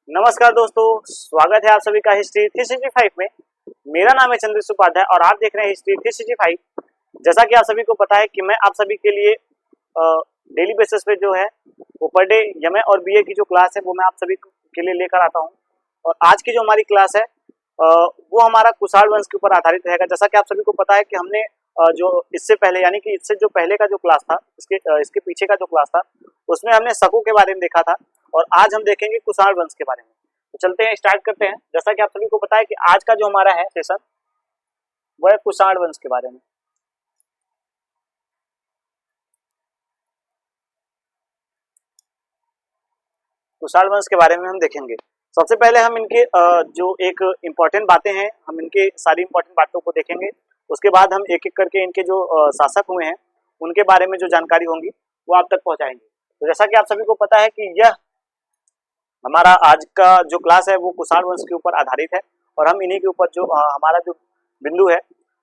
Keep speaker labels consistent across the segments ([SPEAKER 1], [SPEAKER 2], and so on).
[SPEAKER 1] नमस्कार दोस्तों, स्वागत है आप सभी का हिस्ट्री 365 में। मेरा नाम है चंद्र उपाध्याय और आप देख रहे हैं हिस्ट्री 365। जैसा कि आप सभी को पता है कि मैं आप सभी के लिए डेली बेसिस पे जो है वो पर डे एमए और बीए की जो क्लास है वो मैं आप सभी के लिए लेकर आता हूं। और आज की जो हमारी क्लास है वो हमारा कुषाण वंश के ऊपर आधारित रहेगा। जैसा कि आप सभी को पता है कि हमने जो इससे पहले यानी कि इससे जो पहले का जो क्लास था, इसके पीछे का जो क्लास था उसमें हमने शकों के बारे में देखा था और आज हम देखेंगे कुषाण वंश के बारे में। तो चलते हैं, स्टार्ट करते हैं। जैसा कि आप सभी को पता है कि आज का जो हमारा है सेशन वो है कुषाण वंश के बारे में। कुषाण वंश के बारे में हम देखेंगे। सबसे पहले हम इनके जो एक इम्पोर्टेंट बातें हैं, हम इनके सारी इम्पोर्टेंट बातों को देखेंगे। उसके बाद हम एक एक करके इनके जो शासक हुए हैं उनके बारे में जो जानकारी होंगी वो आप तक पहुंचाएंगे। तो जैसा कि आप सभी को पता है कि यह हमारा आज का जो क्लास है वो कुषाण वंश के ऊपर आधारित है और हम इन्हीं के ऊपर जो हमारा जो बिंदु है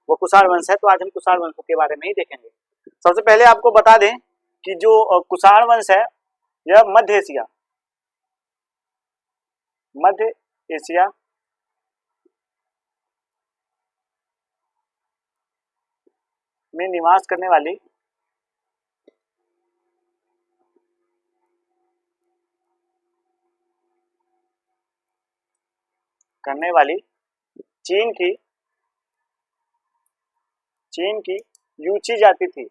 [SPEAKER 1] वो कुषाण वंश है। तो आज हम कुषाण वंश के बारे में ही देखेंगे। सबसे पहले आपको बता दें कि जो कुषाण वंश है यह मध्य एशिया में निवास करने वाली चीन की यूची जाति थी।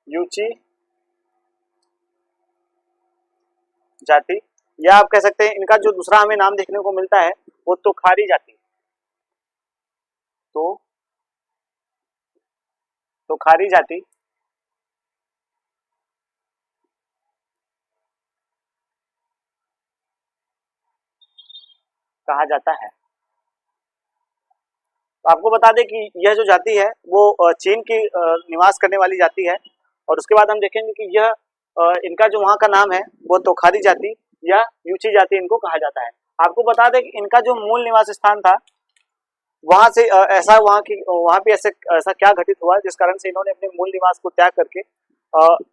[SPEAKER 1] यूची जाति, या आप कह सकते हैं इनका जो दूसरा हमें नाम देखने को मिलता है वो तोखारी जाति। तो तोखारी जाति कहा जाता है। तो आपको बता दें कि यह जो जाति है वो चीन की निवास करने वाली जाति है। और उसके बाद हम देखेंगे कि यह इनका जो वहाँ का नाम है वो तोखारी जाति या यूची जाति इनको कहा जाता है। आपको बता दें कि इनका जो मूल निवास स्थान था वहां से वहां पे ऐसा क्या घटित हुआ जिस कारण से इन्होंने अपने मूल निवास को त्याग करके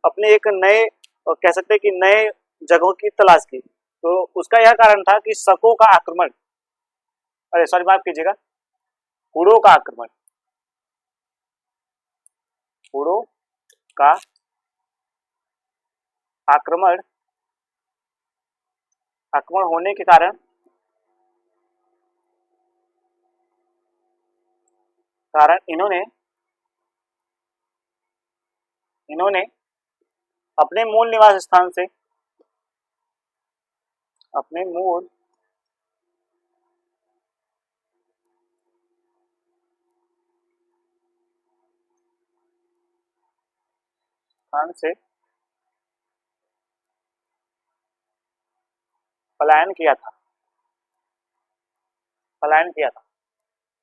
[SPEAKER 1] अपने एक नए कह सकते हैं कि नए जगहों की तलाश की। तो उसका यह कारण था कि शकों का आक्रमण, अरे सॉरी माफ कीजिएगा, हुड़ों का आक्रमण होने के कारण इन्होंने अपने मूल निवास स्थान से पलायन किया था।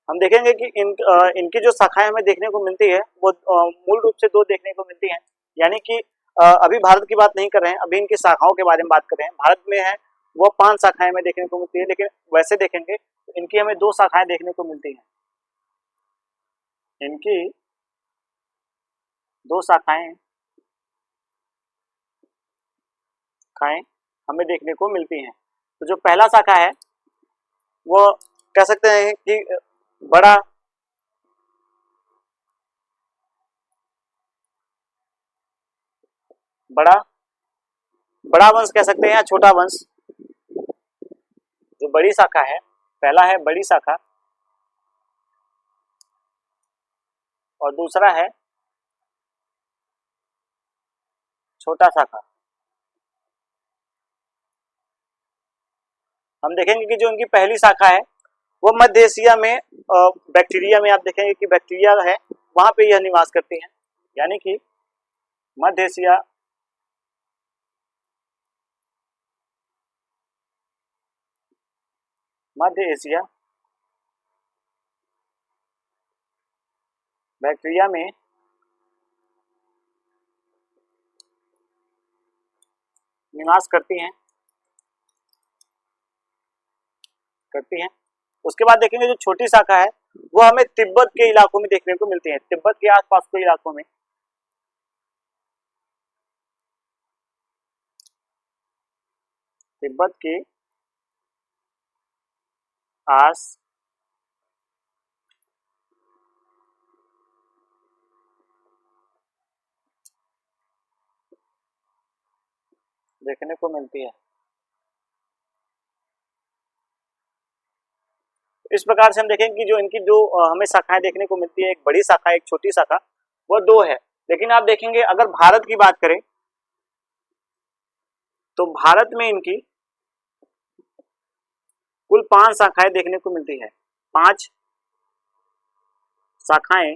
[SPEAKER 1] हम देखेंगे कि इनकी जो शाखाएं हमें देखने को मिलती है वो मूल रूप से दो देखने को मिलती हैं। यानी कि अभी भारत की बात नहीं कर रहे हैं, अभी इनकी शाखाओं के बारे में बात कर रहे हैं। भारत में है वो 5 शाखाएं हमें देखने को मिलती है, लेकिन वैसे देखेंगे तो इनकी हमें 2 शाखाएं देखने को मिलती हैं। इनकी 2 शाखाएं हमें देखने को मिलती हैं। तो जो पहला शाखा है वो कह सकते हैं कि बड़ा वंश कह सकते हैं या छोटा वंश। जो बड़ी शाखा है, पहला है बड़ी शाखा और दूसरा है छोटा शाखा। हम देखेंगे कि जो इनकी पहली शाखा है वो मध्य एशिया में बैक्टीरिया में, आप देखेंगे कि बैक्टीरिया है वहां पे यह निवास करती हैं। यानी कि मध्य एशिया बैक्टीरिया में निवास करती हैं। उसके बाद देखेंगे जो छोटी शाखा है वो हमें तिब्बत के इलाकों में देखने को मिलती है, तिब्बत के आसपास के इलाकों में। तिब्बत के आस देखने को मिलती है। इस प्रकार से हम देखेंगे कि जो इनकी जो हमें शाखाएं देखने को मिलती है, एक बड़ी शाखा एक छोटी शाखा, वह दो है। लेकिन आप देखेंगे अगर भारत की बात करें तो भारत में इनकी कुल 5 शाखाएं देखने को मिलती है। 5 शाखाएं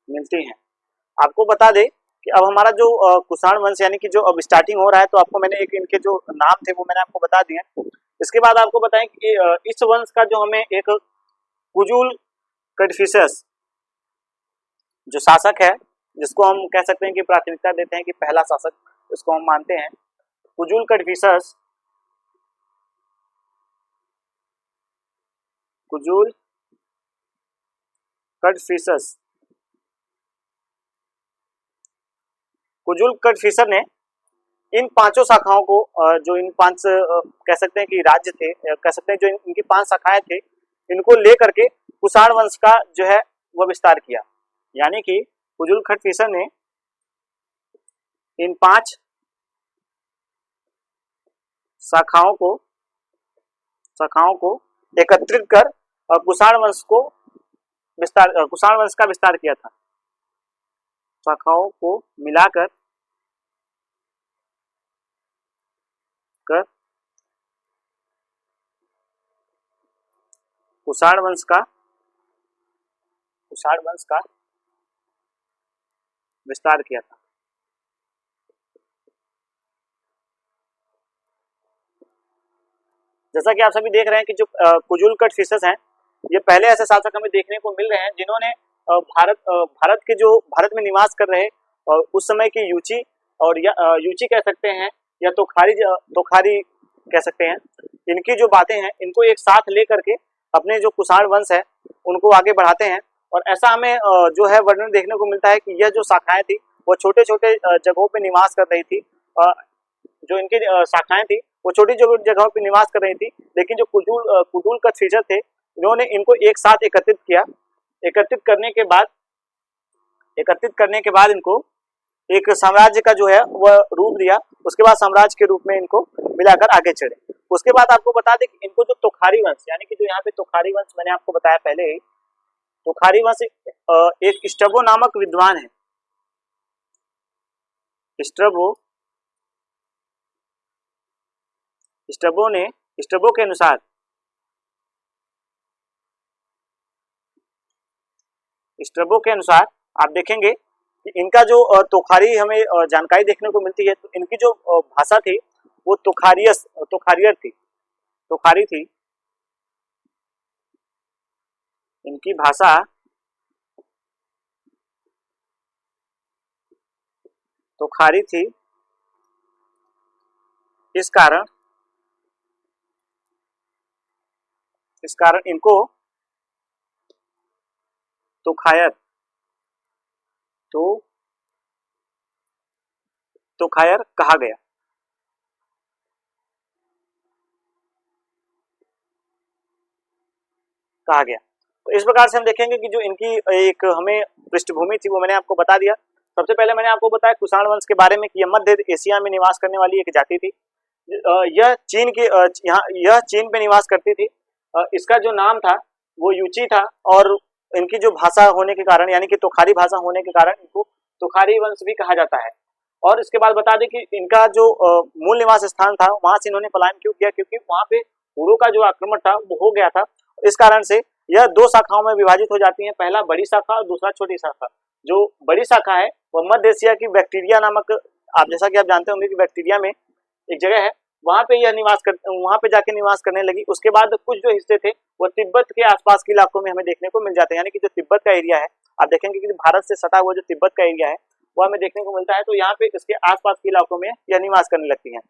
[SPEAKER 1] मिलती हैं। आपको बता दें कि अब हमारा जो कुषाण वंश यानी कि जो अब स्टार्टिंग हो रहा है, तो आपको मैंने एक इनके जो नाम थे वो मैंने आपको बता दिए। इसके बाद आपको बताएं कि इस वंश का जो हमें एक कुजुल कैडफिसस जो शासक है, जिसको हम कह सकते हैं कि प्राथमिकता देते हैं कि पहला शासक, इसको हम मानते हैं कुजुल कैडफिसस। कुजुल कैडफिसस कुजुल कैडफिसर ने इन पांचों शाखाओं को जो इन 5 कह सकते हैं कि राज्य थे, कह सकते हैं जो इनकी 5 शाखाएं थे, इनको लेकर के कुषाण वंश का जो है वह विस्तार किया। यानी कि कुजुल कैडफिसर ने इन 5 शाखाओं को एकत्रित कर कुषाण वंश का विस्तार किया था। शाखाओं को मिलाकर कुषाण वंश का विस्तार किया था। जैसा कि आप सभी देख रहे हैं कि जो कुजुल कैडफिसस हैं, ये पहले ऐसे शासक हमें देखने को मिल रहे हैं जिन्होंने भारत में निवास कर रहे और उस समय की यूची और यूची कह सकते हैं या तोखारी कह सकते हैं, इनकी जो बातें हैं इनको एक साथ लेकर के अपने जो कुषाण वंश है उनको आगे बढ़ाते हैं। और ऐसा हमें जो है वर्णन देखने को मिलता है कि यह जो शाखाएं थी वो छोटे छोटे जगहों पे निवास कर रही थी। जो इनकी शाखाएं थी वो छोटी जगहों पे निवास कर रही थी, लेकिन जो कुजुल कैडफिसर थे इन्होंने इनको एक साथ एकत्रित किया। एकत्रित करने के बाद इनको एक साम्राज्य का जो है वह रूप दिया। उसके बाद साम्राज्य के रूप में इनको मिलाकर आगे चढ़े। उसके बाद आपको बता दें कि इनको जो तोखारी वंश यानी कि जो यहाँ पे तोखारी वंश मैंने आपको बताया पहले ही, तोखारी वंश एक स्ट्रैबो नामक विद्वान है। स्ट्रैबो के अनुसार आप देखेंगे कि इनका जो तोखारी हमें जानकारी देखने को मिलती है, तो इनकी जो भाषा थी वो तोखारी थी। इनकी भाषा तोखारी थी। इस कारण इनको तोखायर कहा गया। तो इस प्रकार से हम देखेंगे कि जो इनकी एक हमें पृष्ठभूमि थी वो मैंने आपको बता दिया। सबसे पहले मैंने आपको बताया कुषाण वंश के बारे में कि यह मध्य एशिया में निवास करने वाली एक जाति थी। यह चीन पे निवास करती थी। इसका जो नाम था वो यूची था और इनकी जो भाषा होने के कारण यानी कि तोखारी भाषा होने के कारण इनको तोखारी वंश भी कहा जाता है। और इसके बाद बता दें कि इनका जो मूल निवास स्थान था वहां से इन्होंने पलायन क्यों किया, क्योंकि वहां पे हुरों का जो आक्रमण था वो हो गया था। इस कारण से यह 2 शाखाओं में विभाजित हो जाती है, पहला बड़ी शाखा और दूसरा छोटी शाखा। जो बड़ी शाखा है वह मध्य एशिया की बैक्टीरिया नामक, आप जैसा कि आप जानते होंगे कि बैक्टीरिया में एक जगह है, वहां पे वहां पे जाके निवास करने लगी। उसके बाद कुछ जो हिस्से थे वो तिब्बत के आसपास के इलाकों में हमें देखने को मिल जाते हैं। यानी कि जो तिब्बत का एरिया है, आप देखेंगे कि भारत से सटा हुआ जो तिब्बत का एरिया है वो हमें देखने को मिलता है, तो यहाँ पे इसके आसपास के इलाकों में यह निवास करने लगती हैं।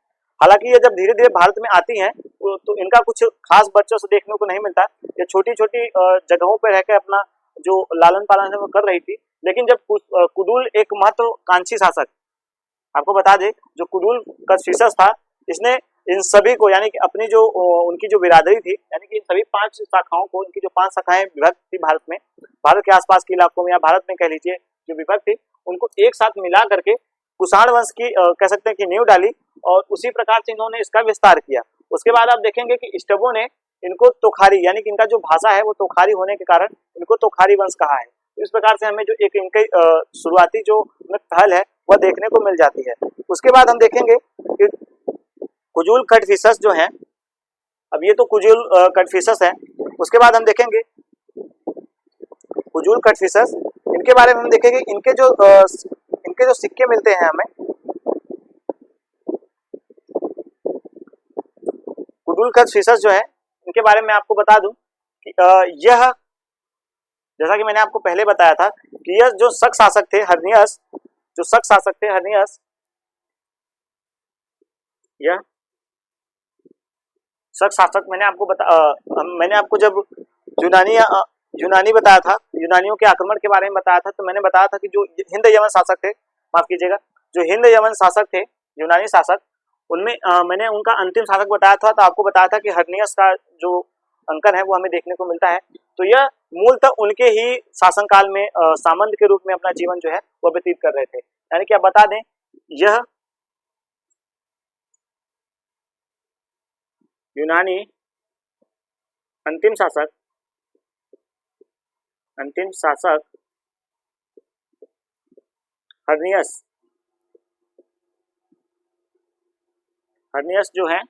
[SPEAKER 1] हालांकि ये जब धीरे धीरे भारत में आती हैं तो इनका कुछ खास बच्चों से देखने को नहीं मिलता। ये छोटी छोटी जगहों पर रहकर अपना जो लालन पालन है वो कर रही थी। लेकिन जब कुदूल एक महत्वाकांक्षी शासक, आपको बता दें जो कुदूल कदफिसस था, इसने इन सभी को यानी कि अपनी जो उनकी जो बिरादरी थी, यानी कि इन सभी 5 शाखाओं को, इनकी जो 5 शाखाएं विभक्त थी भारत में, भारत के आसपास के इलाकों में या भारत में कह लीजिए जो विभक्त थी, उनको एक साथ मिला करके कुषाण वंश की कह सकते हैं कि नींव डाली और उसी प्रकार से इन्होंने इसका विस्तार किया। उसके बाद आप देखेंगे कि स्टबों ने इनको तोखारी, यानी कि इनका जो भाषा है वो तोखारी होने के कारण इनको तोखारी वंश कहा है। तो इस प्रकार से हमें जो एक इनके शुरुआती जो पहल है वह देखने को मिल जाती है। उसके बाद हम देखेंगे कि कुजूल कदफिसस जो है, अब ये तो कुजूल कदफिसस है। उसके बाद हम देखेंगे कुजूल कदफिसस, इनके बारे में हम देखेंगे इनके जो सिक्के मिलते हैं हमें, कुजूल कदफिसस जो है, इनके बारे में आपको बता दूं कि यह, जैसा कि मैंने आपको पहले बताया था कि यह जो शक शासक थे हर्नियस, जो शक शासक थे हर्नियस, यह शक शासक मैंने आपको जब यूनानी बताया था, यूनानियों के आक्रमण के बारे में बताया था, तो मैंने बताया था कि जो हिंद यमन शासक थे, माफ कीजिएगा, जो हिंद यमन शासक थे, यूनानी शासक, उनमें मैंने उनका अंतिम शासक बताया था। तो आपको बताया था कि हर्नियस का जो अंकन है वो हमें देखने को मिलता है। तो यह मूलतः उनके ही शासनकाल में सामंत के रूप में अपना जीवन जो है वह व्यतीत कर रहे थे। यानी कि आप बता दें, यह यूनानी अंतिम शासक हर्नियस जो है,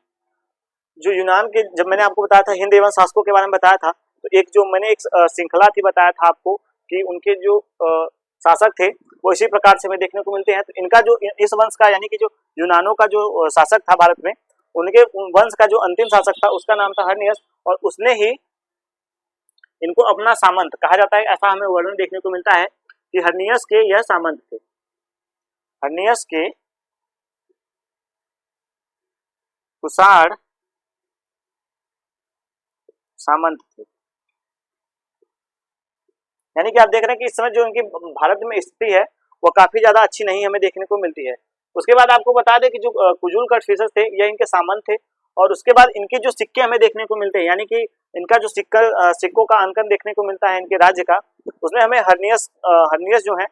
[SPEAKER 1] जो यूनान के, जब मैंने आपको बताया था हिंद एवं शासकों के बारे में बताया था, तो एक जो मैंने एक श्रृंखला थी बताया था आपको कि उनके जो शासक थे वो इसी प्रकार से हमें देखने को मिलते हैं। तो इनका जो इस वंश का, यानी कि जो यूनानों का जो शासक था भारत में, उनके वंश का जो अंतिम शासक था उसका नाम था हर्नियस, और उसने ही इनको अपना सामंत कहा जाता है। ऐसा हमें वर्णन देखने को मिलता है कि हर्नियस के यह सामंत थे, हर्नियस के कुषाण सामंत थे। यानी कि आप देख रहे हैं कि इस समय जो इनकी भारत में स्थिति है वो काफी ज्यादा अच्छी नहीं हमें देखने को मिलती है। उसके बाद आपको बता दें कि जो कुजूल कदफिसस थे यह इनके सामंत थे, और उसके बाद इनके जो सिक्के हमें देखने को मिलते हैं, यानी कि इनका जो सिक्कों का अंकन देखने को मिलता है इनके राज्य का, उसमें हमें हर्नियस जो है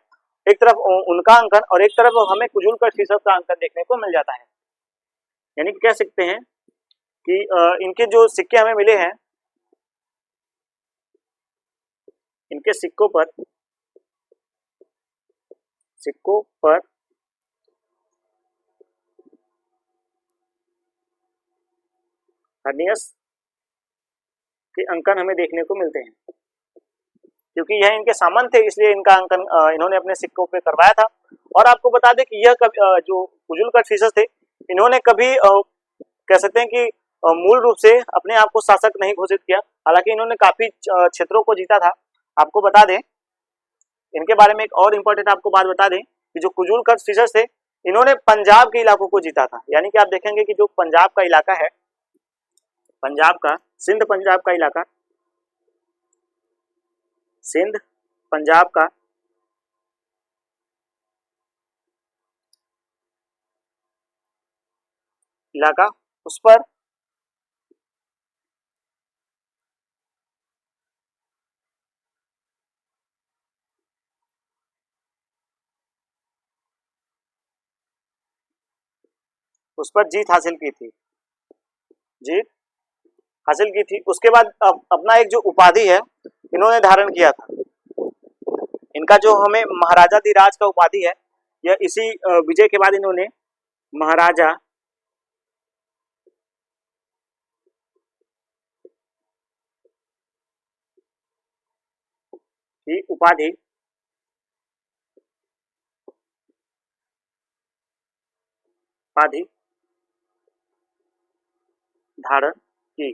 [SPEAKER 1] एक तरफ उनका अंकन और एक तरफ हमें कुजूल कदफिसस का अंकन देखने को मिल जाता है। यानी कि कह सकते हैं कि इनके जो सिक्के हमें मिले हैं, इनके सिक्कों पर हर्नियस के अंकन हमें देखने को मिलते हैं। क्योंकि यह इनके सामंत थे इसलिए इनका अंकन इन्होंने अपने सिक्कों पे करवाया था। और आपको बता दें कि यह जो कुजूल कदफिसस थे, इन्होंने कभी कह सकते हैं कि मूल रूप से अपने आप को शासक नहीं घोषित किया। हालांकि इन्होंने काफी क्षेत्रों को जीता था। आपको बता दें इनके बारे में एक और इम्पोर्टेंट आपको बात बता दें कि जो कुजूल कदफिसस थे, इन्होंने पंजाब के इलाकों को जीता था। यानी कि आप देखेंगे कि जो पंजाब का इलाका है, पंजाब का सिंध पंजाब का इलाका, सिंध पंजाब का इलाका, उस पर जीत हासिल की थी। उसके बाद अपना एक जो उपाधि है इन्होंने धारण किया था। इनका जो हमें महाराजाधिराज का उपाधि है, यह इसी विजय के बाद इन्होंने महाराजा की उपाधि धारण की।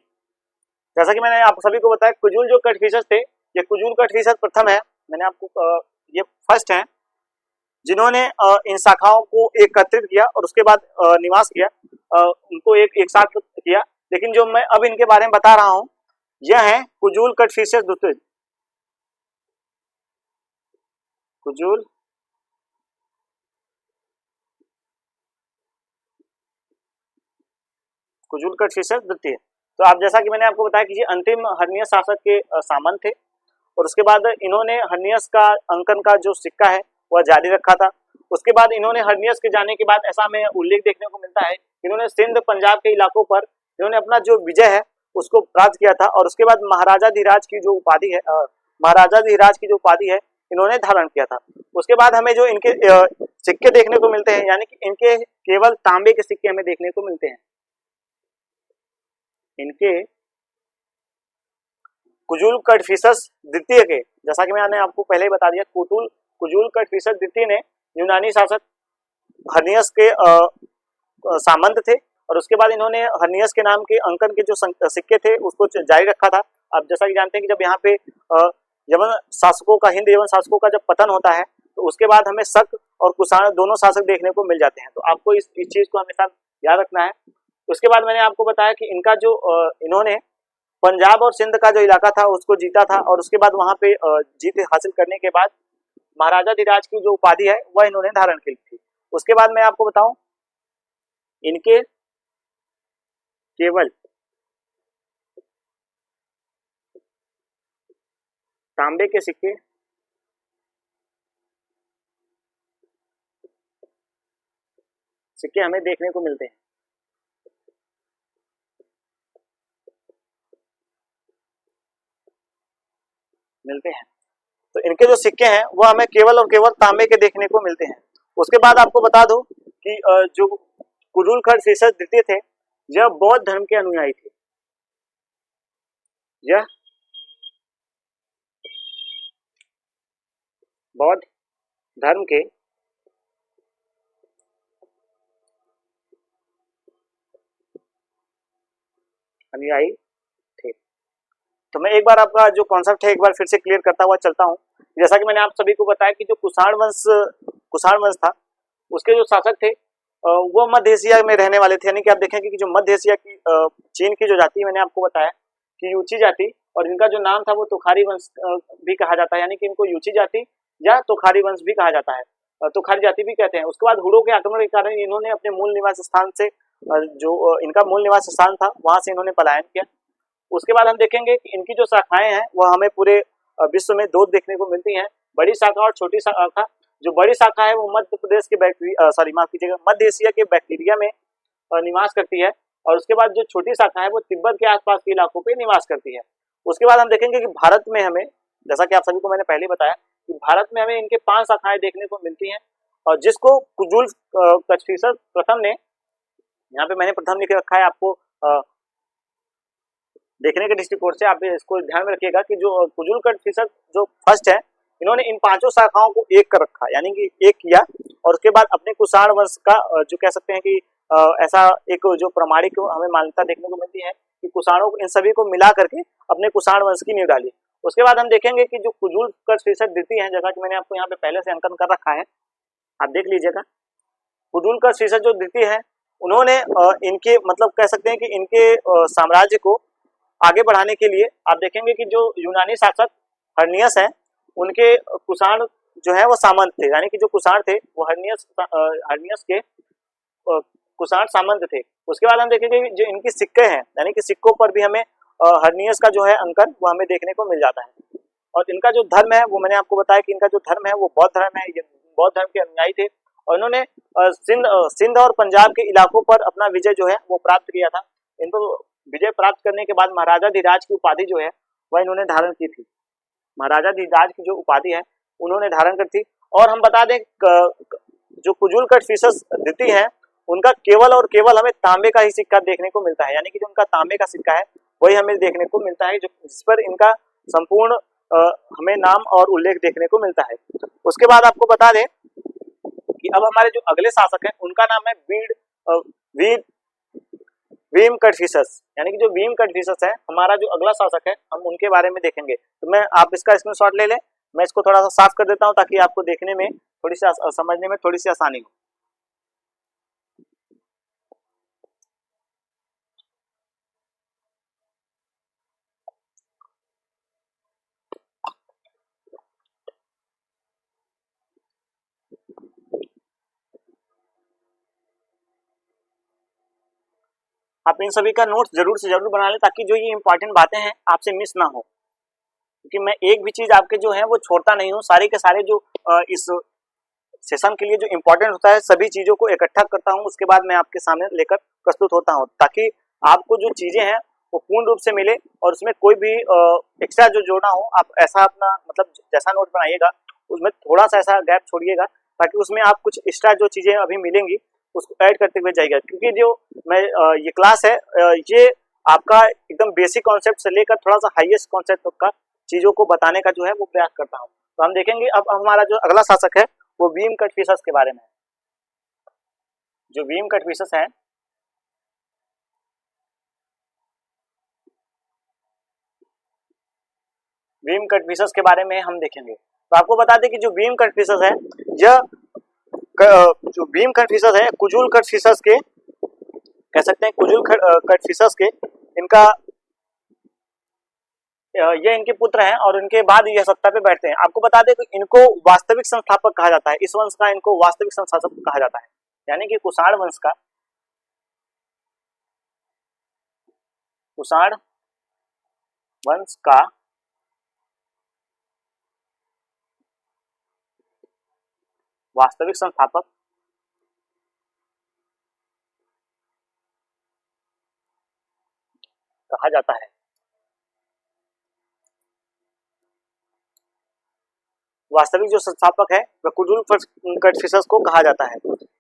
[SPEAKER 1] जैसा कि मैंने आप सभी को बताया, कुजूल जो कदफिसस थे, ये कुजूल कदफिसस प्रथम है। मैंने आपको ये फर्स्ट है जिन्होंने इन शाखाओं को एकत्रित किया और उसके बाद निवास किया, उनको एक साथ किया। लेकिन जो मैं अब इनके बारे में बता रहा हूं यह है कुजूल कटफिशस द्वितीय। कुजूल कटफिशस द्वितीय। तो आप जैसा कि मैंने आपको बताया कि ये अंतिम हर्नियस शासक के सामंत थे और उसके बाद इन्होंने हर्नियस का अंकन का जो सिक्का है वह जारी रखा था। उसके बाद इन्होंने हर्नियस के जाने के बाद ऐसा हमें उल्लेख देखने को मिलता है कि इन्होंने सिंध पंजाब के इलाकों पर इन्होंने अपना जो विजय है उसको प्राप्त किया था और उसके बाद महाराजा धीराज की जो उपाधि है इन्होंने धारण किया था। उसके बाद हमें जो इनके सिक्के देखने को मिलते हैं, यानी कि इनके केवल तांबे के सिक्के हमें देखने को मिलते हैं। इनके कुजूल कटफिशस द्वितीय के, जैसा कि मैंने आपको पहले ही बता दिया, कुजूल कटफिशस द्वितीय ने यूनानी शासक हर्नियस के सामंत थे और उसके बाद इन्होंने हर्नियस के नाम के अंकन के जो सिक्के थे उसको जारी रखा था। आप जैसा कि जानते हैं कि जब यहाँ पे हिंद यवन शासकों का जब पतन होता है तो उसके बाद हमें शक और कुषाण दोनों शासक देखने को मिल जाते हैं, तो आपको इस चीज को हमेशा याद रखना है। उसके बाद मैंने आपको बताया कि इनका जो इन्होंने पंजाब और सिंध का जो इलाका था उसको जीता था और उसके बाद वहां पे जीत हासिल करने के बाद महाराजा धीराज की जो उपाधि है वह इन्होंने धारण की थी। उसके बाद मैं आपको बताऊं इनके केवल तांबे के सिक्के हमें देखने को मिलते हैं। तो इनके जो सिक्के हैं वो हमें केवल और केवल तांबे के देखने को मिलते हैं। उसके बाद आपको बता दो कि जो कुजूल कटफिशस द्वितीय थे यह बौद्ध धर्म के अनुयायी थे। यह बौद्ध धर्म के अनुयायी थे। तो मैं एक बार आपका जो कॉन्सेप्ट है एक बार फिर से क्लियर करता हुआ चलता हूँ। जैसा कि मैंने आप सभी को बताया कि जो कुषाण वंश था उसके जो शासक थे वो मध्य एशिया में रहने वाले थे। यानी कि आप देखेंगे कि जो मध्य एशिया की चीन की जो जाति मैंने आपको बताया कि यूची जाति, और इनका जो नाम था वो तोखारी वंश भी कहा जाता है, यानी कि इनको यूची जाति या तोखारी वंश भी कहा जाता है, तोखारी जाति भी कहते हैं। उसके बाद हुडों के आक्रमण के कारण इन्होंने अपने मूल निवास स्थान से जो इनका मूल निवास स्थान था वहां से इन्होंने पलायन किया। उसके बाद हम देखेंगे कि इनकी जो शाखाएं हैं वह हमें पूरे विश्व में दो देखने को मिलती हैं, बड़ी शाखा और छोटी शाखा। जो बड़ी शाखा है वो मध्य प्रदेश के मध्य एशिया के बैक्टीरिया में निवास करती है और उसके बाद जो छोटी शाखा है वो तिब्बत के आसपास के इलाकों पे निवास करती है। उसके बाद हम देखेंगे कि भारत में हमें, जैसा कि आप सभी को मैंने पहले बताया कि भारत में हमें इनके 5 शाखाएं देखने को मिलती हैं और जिसको कुजूल कटफिशस प्रथम ने, यहाँ पे मैंने प्रथम लिख रखा है, आपको देखने के दृष्टिकोण से आप इसको ध्यान में रखिएगा कि जो कुजूल कटफिशस जो फर्स्ट है इन्होंने इन 5 शाखाओं को एक कर रखा, यानी कि एक किया और उसके बाद अपने कुषाण वंश का जो कह सकते हैं कि ऐसा एक जो प्रमाणिक हमें मान्यता देखने को मिलती है कि कुषाणों इन सभी को मिला करके अपने कुषाण वंश की नींव डाली। उसके बाद हम देखेंगे कि जो कुजूल कटफिशस द्वितीय है, जैसा कि मैंने आपको यहाँ पे पहले से अंकन कर रखा है, आप देख लीजिएगा। कुजूल कटफिशस जो द्वितीय है उन्होंने इनके मतलब कह सकते हैं कि इनके साम्राज्य को आगे बढ़ाने के लिए आप देखेंगे कि जो यूनानी शासक हर्नियस है उनके कुषाण जो है वो सामंत थे, यानी कि जो कुषाण थे वो हर्नियस के कुषाण सामंत थे। उसके बाद हम देखेंगे कि जो इनकी सिक्के हैं, यानी कि सिक्कों पर भी हमें हर्नियस का जो है अंकन वो हमें देखने को मिल जाता है। और इनका जो धर्म है वो मैंने आपको बताया कि इनका जो धर्म है वो बौद्ध धर्म है, ये बौद्ध धर्म के अनुयायी थे और इन्होंने सिंध और पंजाब के इलाकों पर अपना विजय जो है वो प्राप्त किया था। इनको विजय प्राप्त करने के बाद महाराजा धीराज की उपाधि जो है वह इन्होंने धारण की थी। महाराजा धीराज की जो उपाधि है उन्होंने धारण कर थी। और हम बता दें जो कुजूल कटफिशस द्वितीय है उनका केवल और केवल हमें तांबे का ही सिक्का देखने को मिलता है, यानी कि जो उनका तांबे का सिक्का है वही हमें देखने को मिलता है, जिस पर इनका संपूर्ण हमें नाम और उल्लेख देखने को मिलता है। उसके बाद आपको बता दें कि अब हमारे जो अगले शासक हैं उनका नाम है भीम कटफिशस, यानी कि जो भीम कटफिशस है हमारा जो अगला शासक है हम उनके बारे में देखेंगे। तो मैं आप इसका स्क्रीनशॉट ले लें, मैं इसको थोड़ा सा साफ कर देता हूँ ताकि आपको देखने में थोड़ी सी समझने में थोड़ी सी आसानी हो। आप इन सभी का नोट्स जरूर से जरूर बना लें ताकि जो ये इंपॉर्टेंट बातें हैं आपसे मिस ना हो, क्योंकि मैं एक भी चीज आपके जो है वो छोड़ता नहीं हूँ। सारे के सारे जो इस सेशन के लिए जो इम्पोर्टेंट होता है सभी चीजों को इकट्ठा करता हूँ, उसके बाद मैं आपके सामने लेकर प्रस्तुत होता हूँ ताकि आपको जो चीजें हैं वो पूर्ण रूप से मिले और उसमें कोई भी एक्स्ट्रा जो जोड़ना हो आप ऐसा अपना मतलब जैसा नोट बनाइएगा उसमें थोड़ा सा ऐसा गैप छोड़िएगा ताकि उसमें आप कुछ एक्स्ट्रा जो चीजें अभी मिलेंगी उसको ऐड करते हुए जाइएगा। क्योंकि जो मैं ये क्लास है ये आपका एकदम बेसिक कॉन्सेप्ट से लेकर थोड़ा सा हाईएस्ट कॉन्सेप्ट तक का चीजों को बताने का जो है वो प्रयास करता हूँ। तो हम देखेंगे अब हमारा जो अगला शासक है वो बीम कट फिशर्स के बारे में है। जो बीम कट फिशर्स है बीम कट फिशर्स के बारे में हम देखेंगे। तो आपको बता दें कि जो बीम कट फिशर्स है यह जो बीम कट फिशर्स है कुजूल कट फिशर्स के कह सकते हैं कुजूल कट फिशर्स के इनका ये इनके पुत्र हैं और इनके बाद यह सत्ता पे बैठते हैं। आपको बता दें कि इनको वास्तविक संस्थापक कहा जाता है, इस वंश का इनको वास्तविक संस्थापक कहा जाता है, यानी कि कुषाण वंश का कुषाण वंश का वास्तविक संस्थापक कहा जाता है। वास्तविक जो संस्थापक है वह कुजूल कट फिशर्स को कहा जाता है।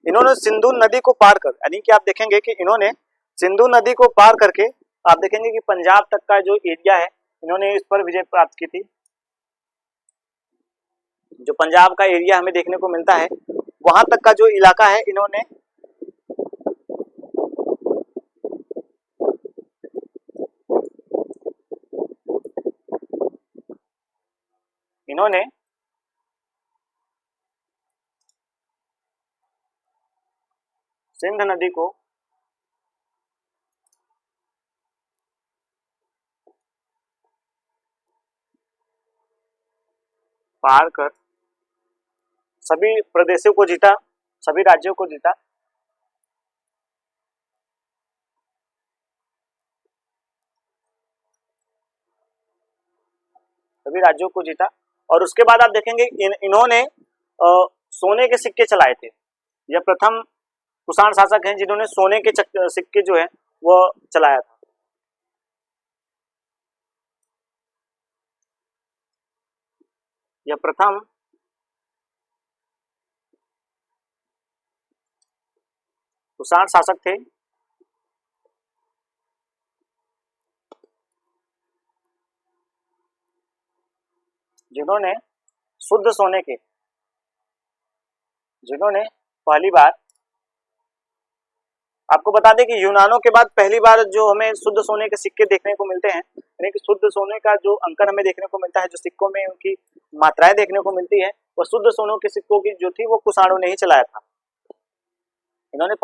[SPEAKER 1] इन्होंने सिंधु नदी को पार कर यानी कि आप देखेंगे कि इन्होंने सिंधु नदी को पार करके आप देखेंगे कि पंजाब तक का जो एरिया है इन्होंने इस पर विजय प्राप्त की थी। जो पंजाब का एरिया हमें देखने को मिलता है वहां तक का जो इलाका है इन्होंने सिंध नदी को पार कर सभी प्रदेशों को जीता, सभी राज्यों को जीता। सभी राज्यों को जीता और उसके बाद आप देखेंगे इन्होंने सोने के सिक्के चलाए थे। यह प्रथम कुषाण शासक हैं जिन्होंने सोने के सिक्के जो है वो चलाया था। यह प्रथम कुषाण शासक थे जिन्होंने शुद्ध सोने के जिन्होंने पहली बार आपको बता दें कि यूनानों के बाद पहली बार जो हमें शुद्ध सोने के सिक्के देखने को मिलते हैं, यानी कि शुद्ध सोने का जो अंकन हमें देखने को मिलता है, जो सिक्कों में उनकी मात्राएं देखने को मिलती है, वो शुद्ध सोनों के सिक्कों की जो थी वो कुषाणों ने ही चलाया था। इन्होंने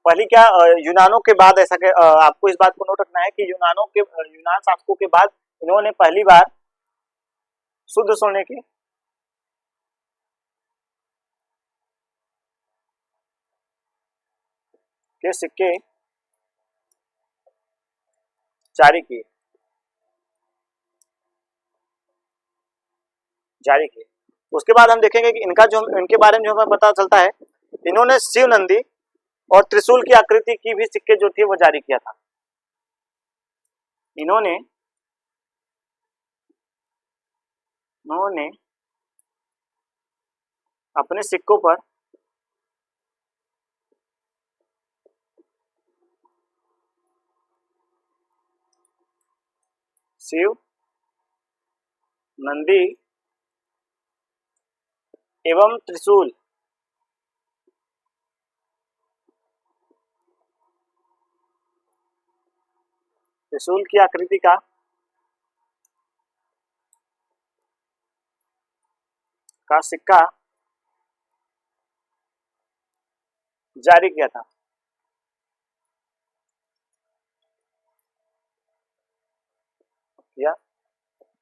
[SPEAKER 1] पहली क्या यूनानों के बाद ऐसा आपको इस बात को नोट रखना है कि यूनान शासकों के बाद इन्होंने पहली बार शुद्ध सोने के सिक्के जारी किए उसके बाद हम देखेंगे कि इनके बारे में जो हमें पता चलता है, इन्होंने शिव नंदी और त्रिशूल की आकृति की भी सिक्के जो थे वो जारी किया था। इन्होंने अपने सिक्कों पर शिव नंदी एवं त्रिशूल की आकृति का का सिक्का जारी किया था। या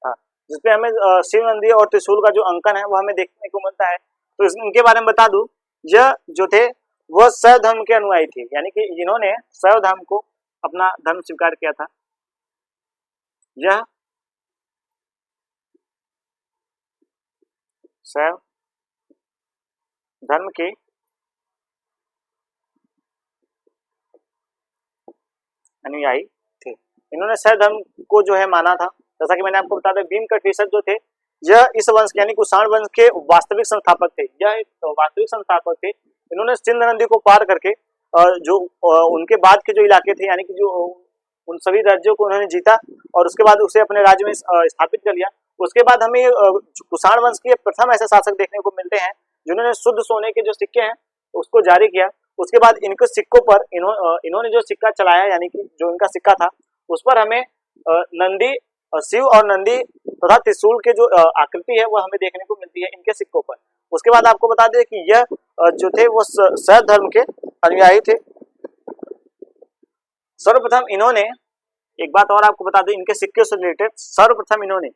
[SPEAKER 1] हाँ, जिसपे हमें शिव नंदी और त्रिशूल का जो अंकन है वो हमें देखने को मिलता है। तो इनके बारे में बता दूं, यह जो थे वह शैव धर्म के अनुयायी थे, यानी कि जिन्होंने शैव धर्म को अपना धर्म स्वीकार किया था। यह शैव धर्म के अनुयायी थे। इन्होंने शैव धर्म को जो है माना था। जैसा कि मैंने आपको बता दिया, भीमकटफिसर जो थे यह इस वंश यानी कुषाण वंश के वास्तविक संस्थापक थे। यह एक वास्तविक संस्थापक थे। इन्होंने सिंध नदी को पार करके जो उनके बाद के जो इलाके थे, यानी कि जो उन सभी राज्यों को उन्होंने जीता और उसके बाद उसे अपने राज्य में स्थापित कर लिया। उसके बाद हमें कुषाण वंश के प्रथम ऐसे शासक देखने को मिलते हैं जिन्होंने शुद्ध सोने के जो सिक्के हैं उसको जारी किया। उसके बाद इनके सिक्कों पर इन्होंने जो सिक्का चलाया, यानी कि जो इनका सिक्का था उस पर हमें नंदी, शिव और नंदी तथा त्रिशूल के जो आकृति है वो हमें देखने को मिलती है इनके सिक्कों पर। उसके बाद आपको बता दें कि यह जो थे वो शैव धर्म के अनुयायी थे। सर्वप्रथम इन्होंने, एक बात और आपको बता दें इनके सिक्के से रिलेटेड, सर्वप्रथम इन्होंने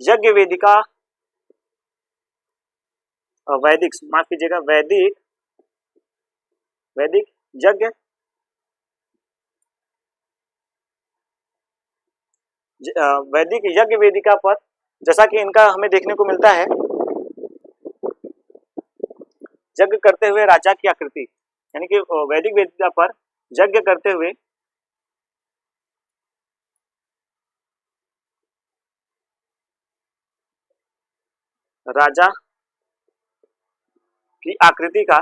[SPEAKER 1] यज्ञ वेदिका, वैदिक, माफ कीजिएगा, वैदिक यज्ञ वैदिक यज्ञ वेदिका पर, जैसा कि इनका हमें देखने को मिलता है यज्ञ करते हुए राजा की आकृति, यानी कि वैदिक वेदिका पर यज्ञ करते हुए राजा की आकृति का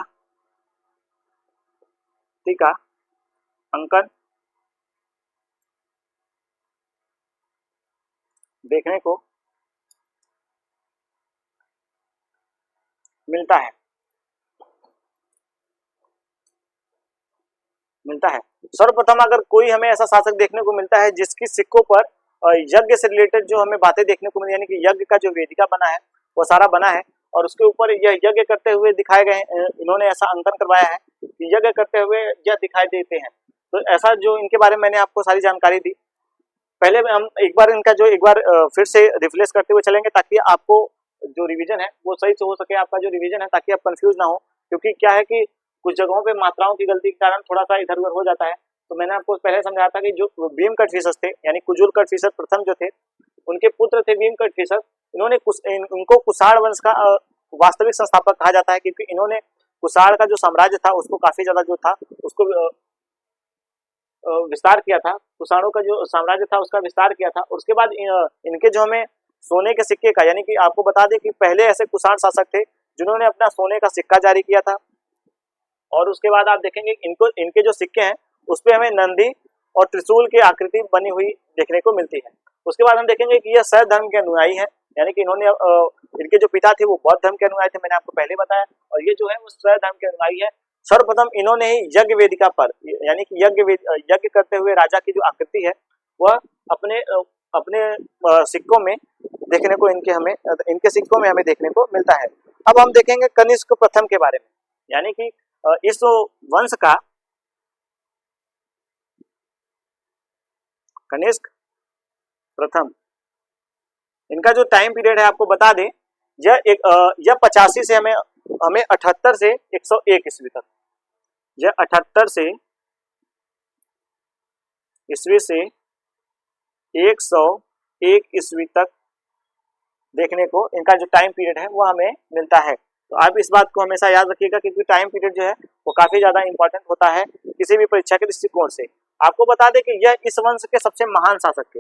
[SPEAKER 1] अंकन देखने को मिलता है। सर्वप्रथम अगर कोई हमें ऐसा शासक देखने को मिलता है जिसकी सिक्कों पर यज्ञ से रिलेटेड जो हमें बातें देखने को मिली, यानी कि यज्ञ का जो वेदिका बना है वो सारा बना है और उसके ऊपर यह यज्ञ करते हुए दिखाए गए, इन्होंने ऐसा अंकन करवाया है कि यज्ञ करते हुए यह दिखाई देते हैं। तो ऐसा जो इनके बारे में मैंने आपको सारी जानकारी दी। पहले हम एक बार फिर से रिफ्रेश करते हुए चलेंगे ताकि आपको जो रिवीजन है वो सही से हो सके, आपका जो रिवीजन है, ताकि आप कंफ्यूज ना हो। क्योंकि क्या है कि कुछ जगहों पे मात्राओं की गलती के कारण थोड़ा सा इधर उधर हो जाता है। तो मैंने आपको पहले समझाया था कि जो भीमकटफिसर थे, यानी कुजुलकटफिसर प्रथम जो थे, उनके पुत्र थे भीमकटफिसर। इनको कुषाण वंश का वास्तविक संस्थापक कहा जाता है, क्योंकि इन्होंने कुषाण का जो साम्राज्य था उसको काफी ज्यादा जो था उसको विस्तार किया था। कुषाणों का जो साम्राज्य था उसका विस्तार किया था। उसके बाद इनके जो हमें सोने के सिक्के का, यानी कि आपको बता दें कि पहले ऐसे कुषाण शासक थे जिन्होंने अपना सोने का सिक्का जारी किया था। और उसके बाद आप देखेंगे इनके जो सिक्के हैं उस पे हमें नंदी और त्रिशूल की आकृति बनी हुई देखने को मिलती है। उसके बाद हम देखेंगे कि यह शैव धर्म के अनुयायी है, यानी कि इन्होंने इनके जो पिता थे वो बौद्ध धर्म के अनुयायी थे, मैंने आपको पहले बताया। और ये जो है वो शैव धर्म के अनुयायी है। सर्वप्रथम इन्होंने ही यज्ञ वेदिका पर, यानी कि यज्ञ करते हुए राजा की जो आकृति है वह अपने सिक्कों में देखने को इनके सिक्कों में हमें देखने को मिलता है। अब हम देखेंगे कनिष्क प्रथम के बारे में, यानी कि इस वंश का कनिष्क प्रथम, इनका जो टाइम पीरियड है आपको बता दें, यह 85 से हमें 78 से 101 ईस्वी तक, यह 78 से ईस्वी से 101 ईस्वी तक देखने को इनका जो टाइम पीरियड है वो हमें मिलता है। तो आप इस बात को हमेशा याद रखिएगा, क्योंकि टाइम पीरियड जो है वो काफी ज्यादा इंपॉर्टेंट होता है किसी भी परीक्षा के दृष्टिकोण से। आपको बता दें कि यह इस वंश के सबसे महान शासक थे।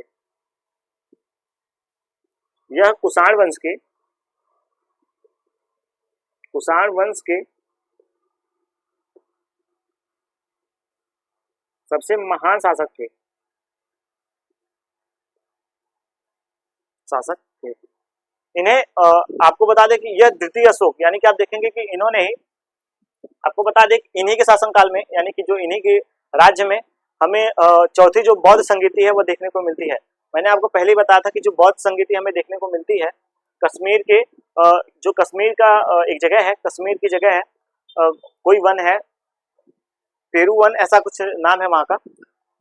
[SPEAKER 1] यह कुषाण वंश के सबसे महान शासक थे। इन्हें आपको बता दें कि यह द्वितीय अशोक, यानी कि आप देखेंगे कि इन्होंने ही, आपको बता दें इन्हीं के शासनकाल में, यानी कि जो इन्हीं के राज्य में हमें चौथी जो बौद्ध संगीति है वो देखने को मिलती है। मैंने आपको पहले ही बताया था कि जो बौद्ध संगीति हमें देखने को मिलती है कश्मीर के जो कश्मीर का एक जगह है, कश्मीर की जगह है, कोई वन है, पेरू वन ऐसा कुछ नाम है वहाँ का।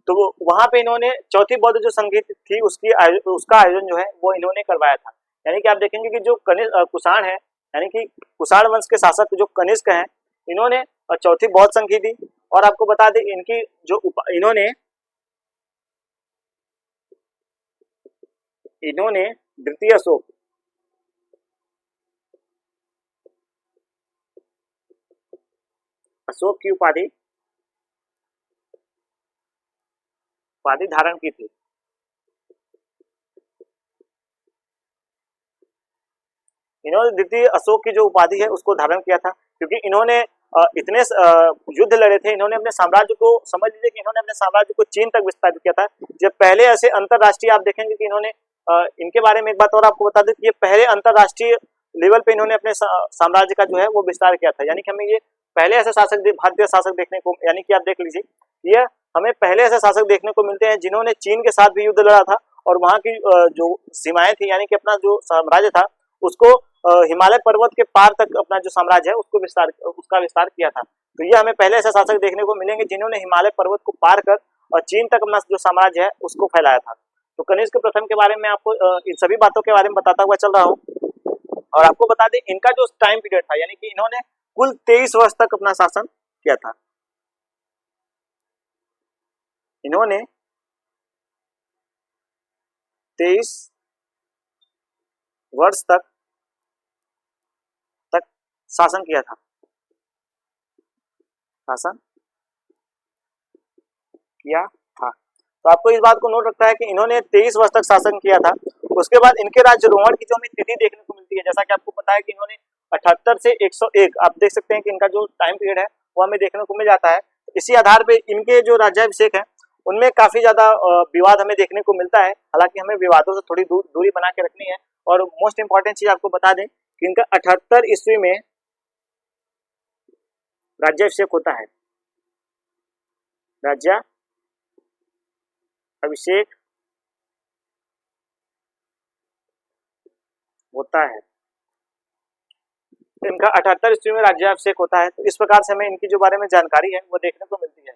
[SPEAKER 1] तो वहाँ पे इन्होंने चौथी बौद्ध जो संगीत थी उसका आयोजन जो है वो इन्होंने करवाया था। यानी कि आप देखेंगे कि जो कुषाण है, यानी कि कुषाण वंश के शासक जो कनिष्क हैं, इन्होंने चौथी बौद्ध संगीति दी। और आपको बता दें इनकी जो इन्होंने द्वितीय अशोक की उपाधि धारण की थी। इन्होंने द्वितीय अशोक की जो उपाधि है उसको धारण किया था, क्योंकि इन्होंने इतने युद्ध लड़े थे। इन्होंने अपने साम्राज्य को, समझ लीजिए कि इन्होंने अपने साम्राज्य को चीन तक विस्तारित किया था। जब पहले ऐसे अंतरराष्ट्रीय, आप देखेंगे कि इन्होंने इनके बारे में एक बात और आपको बता दें कि ये पहले अंतरराष्ट्रीय लेवल पे इन्होंने अपने साम्राज्य का जो है वो विस्तार किया था। यानी कि हमें ये पहले ऐसे भारतीय शासक देखने को, यानी कि आप देख लीजिए, ये हमें पहले ऐसे शासक देखने को मिलते हैं जिन्होंने चीन के साथ भी युद्ध लड़ा था और वहाँ की जो सीमाएं थी, यानी कि अपना जो साम्राज्य था उसको हिमालय पर्वत के पार तक अपना जो साम्राज्य है उसका विस्तार किया था। तो ये हमें पहले ऐसे शासक देखने को मिलेंगे जिन्होंने हिमालय पर्वत को पार कर और चीन तक अपना जो साम्राज्य है उसको फैलाया था। तो कनिष्क प्रथम के बारे में आपको इन सभी बातों के बारे में बताता हुआ चल रहा हूँ। और आपको बता दें इनका जो टाइम पीरियड था, यानी कि इन्होंने कुल 23 वर्ष तक अपना शासन किया था। इन्होंने 23 वर्ष तक शासन किया था, शासन किया था। तो आपको इस बात को नोट रखना है कि इन्होंने 23 वर्ष तक शासन किया था। उसके बाद इनके राज्यारोहण की जो हमें तिथि देखने को मिलती है, जैसा कि आपको पता है कि इन्होंने 78 से 101, आप देख सकते हैं कि इनका जो टाइम पीरियड है वो हमें देखने को मिल जाता है। इसी आधार पे इनके जो राज्याभिषेक है उनमें काफी ज्यादा विवाद हमें देखने को मिलता है। हालांकि हमें विवादों से थोड़ी दूरी बना के रखनी है। और मोस्ट इंपॉर्टेंट चीज आपको बता दें कि इनका 78 ईस्वी में राज्याभिषेक होता है, राज्याभिषेक होता है। इनका 78 ईस्वी में राज्याभिषेक होता है। तो इस प्रकार से हमें इनकी जो बारे में जानकारी है वो देखने को मिलती है।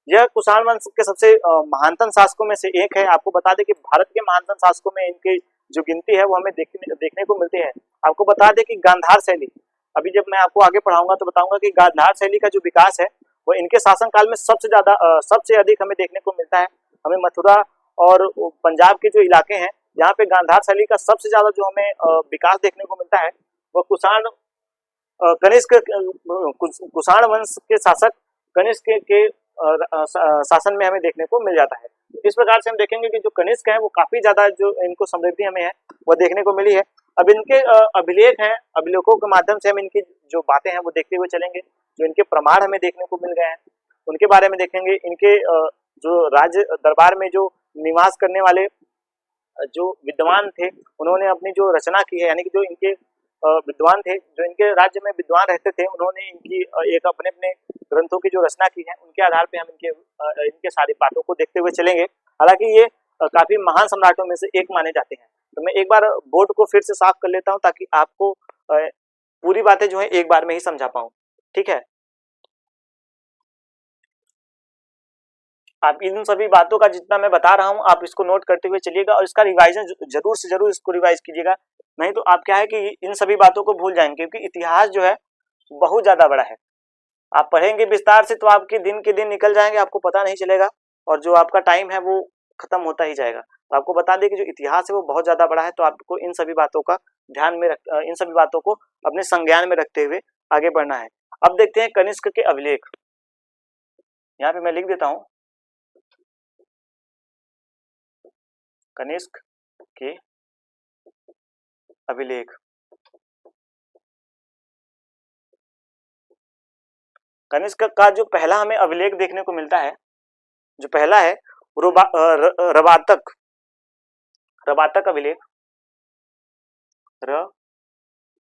[SPEAKER 1] यह कुषाण वंश के सबसे महानतम शासकों में से एक है। आपको बता दें कि भारत के महानतम शासकों में इनकी जो गिनती है वो हमें देखने को मिलती है। आपको बता दें कि गांधार शैली, अभी जब मैं आपको आगे पढ़ाऊंगा तो बताऊंगा कि गांधार शैली का जो विकास है वो इनके शासनकाल में सबसे अधिक हमें देखने को मिलता है। हमें मथुरा और पंजाब के जो इलाके हैं यहाँ पे गांधार शैली का सबसे ज्यादा जो हमें विकास देखने को मिलता है वो कनिष्क कुषाण वंश के शासक कनिष्क के शासन में हमें देखने को मिल जाता है। इस प्रकार से हम देखेंगे कि जो कनिष्क है वो काफी ज्यादा जो इनको समृद्धि हमें है वो देखने को मिली है। अब इनके अभिलेख हैं, अभिलेखों के माध्यम से हम इनकी जो बातें हैं वो देखते हुए चलेंगे। जो इनके प्रमाण हमें देखने को मिल गए हैं उनके बारे में देखेंगे। इनके जो राज्य दरबार में जो निवास करने वाले जो विद्वान थे उन्होंने अपनी जो रचना की है, यानी कि जो इनके विद्वान थे, जो इनके राज्य में विद्वान रहते थे, उन्होंने इनकी एक अपने अपने ग्रंथों की जो रचना की है उनके आधार पे हम इनके सारी बातों को देखते हुए चलेंगे। हालांकि ये काफी महान सम्राटों में से एक माने जाते हैं। तो मैं एक बार बोर्ड को फिर से साफ कर लेता हूँ ताकि आपको पूरी बातें जो है एक बार में ही समझा पाऊँ। ठीक है, आप इन सभी बातों का जितना मैं बता रहा हूँ आप इसको नोट करते हुए चलिएगा और इसका रिवाइजन जरूर से जरूर इसको रिवाइज कीजिएगा। नहीं तो आप क्या है कि इन सभी बातों को भूल जाएंगे, क्योंकि इतिहास जो है बहुत ज्यादा बड़ा है। आप पढ़ेंगे विस्तार से तो आपके दिन के दिन निकल जाएंगे, आपको पता नहीं चलेगा और जो आपका टाइम है वो खत्म होता ही जाएगा। तो आपको बता दें कि जो इतिहास है वो बहुत ज्यादा बड़ा है। तो आपको इन सभी बातों का इन सभी बातों को अपने संज्ञान में रखते हुए आगे बढ़ना है। अब देखते हैं कनिष्क के अभिलेख। यहाँ पे मैं लिख देता हूँ कनिष्क के अभिलेख। कनिष्क का जो पहला हमें अभिलेख देखने को मिलता है, जो पहला है रबातक अभिलेख,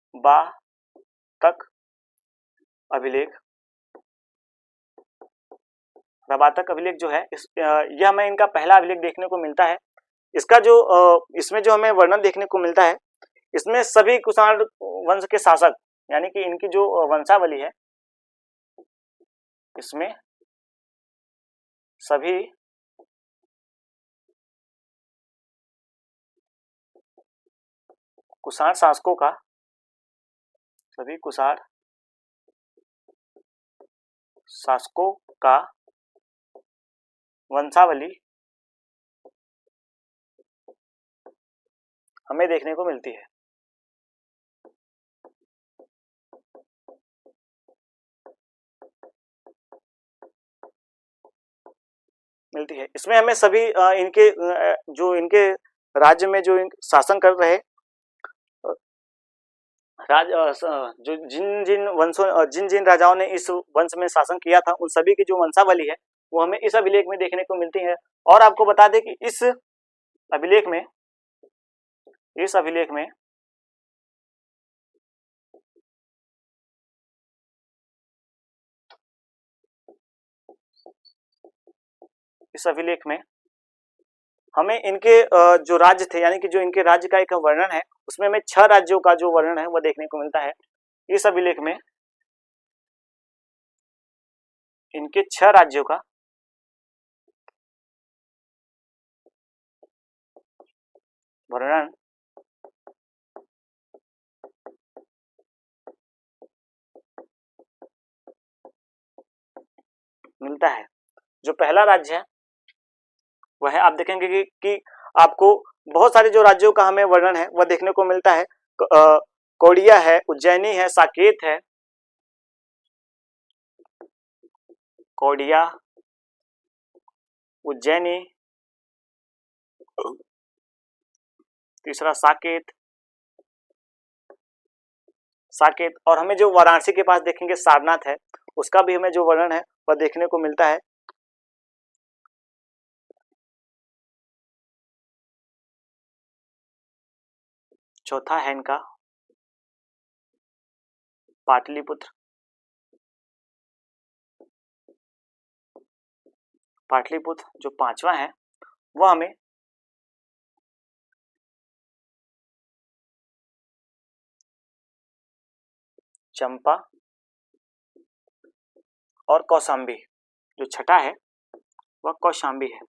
[SPEAKER 1] रबातक अभिलेख। प्रभातक अभिलेख जो है यह हमें इनका पहला अभिलेख देखने को मिलता है। इसका जो इसमें जो हमें वर्णन देखने को मिलता है, इसमें सभी कुषाण वंश के शासक यानी कि इनकी जो वंशावली है, इसमें सभी कुषाण शासकों का, सभी कुषाण शासकों का वंशावली हमें देखने को मिलती है। इसमें हमें सभी इनके जो इनके राज्य में जो शासन कर रहे जो जिन जिन राजाओं ने इस वंश में शासन किया था, उन सभी की जो वंशावली है वो हमें इस अभिलेख में देखने को मिलती है। और आपको बता दें कि इस अभिलेख में इस अभिलेख में हमें इनके जो राज्य थे यानी कि जो इनके राज्य का एक वर्णन है, उसमें हमें 6 राज्यों का जो वर्णन है वह देखने को मिलता है। इस अभिलेख में इनके 6 राज्यों का वर्णन मिलता है। जो पहला राज्य है वह है, आप देखेंगे कि आपको बहुत सारे जो राज्यों का हमें वर्णन है वह देखने को मिलता है। कौड़िया है, उज्जैनी है, साकेत है, कौड़िया, उज्जैनी, तीसरा साकेत और हमें जो वाराणसी के पास देखेंगे सारनाथ है, उसका भी हमें जो वर्णन है वह देखने को मिलता है। चौथा है इनका पाटलिपुत्र। जो 5वां है वह हमें चंपा और कौशांबी। जो छठा है वह कौशांबी है।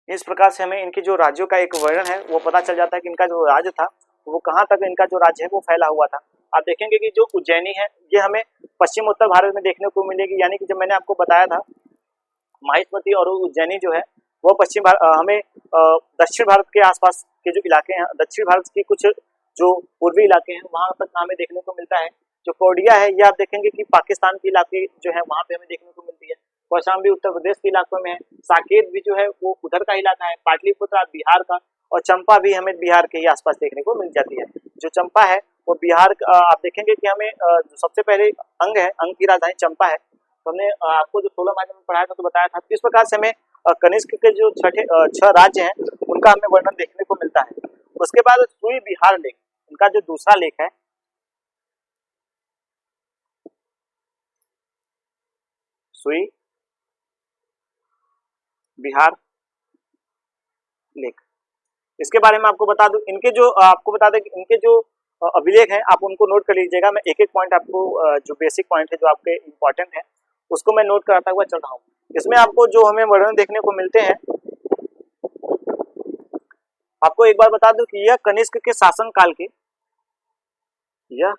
[SPEAKER 1] इस प्रकार से हमें इनके जो राज्यों का एक वर्णन है वो पता चल जाता है कि इनका जो राज्य था वो कहाँ तक इनका जो राज्य है वो फैला हुआ था। आप देखेंगे कि जो उज्जैनी है ये हमें पश्चिम उत्तर भारत में देखने को मिलेगी, यानी कि जब मैंने आपको बताया था माहिष्मती और उज्जैनी जो है वो हमें दक्षिण भारत के आसपास के जो इलाके हैं, दक्षिण भारत की कुछ जो पूर्वी इलाके हैं वहां तक हमें देखने को मिलता है। जो कौड़िया है ये आप देखेंगे कि पाकिस्तान के इलाके जो है वहां पे हमें देखने को मिलती है। कौशांबी उत्तर प्रदेश के इलाकों में है। साकेत भी जो है वो उधर का इलाका है। पाटलिपुत्र बिहार का, और चंपा भी हमें बिहार के ही आसपास देखने को मिल जाती है। जो चंपा है वो बिहार आप देखेंगे कि हमें जो सबसे पहले अंग है, अंग की राजधानी चंपा है। तो हमने आपको जो 16 माध्यम में पढ़ाया था तो बताया था। इस प्रकार से हमें कनिष्क के जो 6 राज्य हैं उनका हमें वर्णन देखने को मिलता है। उसके बाद सुई बिहार लेख, उनका जो दूसरा लेख है, सुई बिहार लेख, इसके बारे में आपको बता दूं, इनके जो आपको बता दें कि इनके जो अभिलेख हैं आप उनको नोट कर लीजिएगा। मैं एक एक पॉइंट आपको जो बेसिक पॉइंट है जो आपके इंपॉर्टेंट है उसको मैं नोट कराता हुआ चल रहा हूँ। इसमें आपको जो हमें वर्णन देखने को मिलते हैं, आपको एक बार बता दूं कि यह कनिष्क के शासन काल के, यह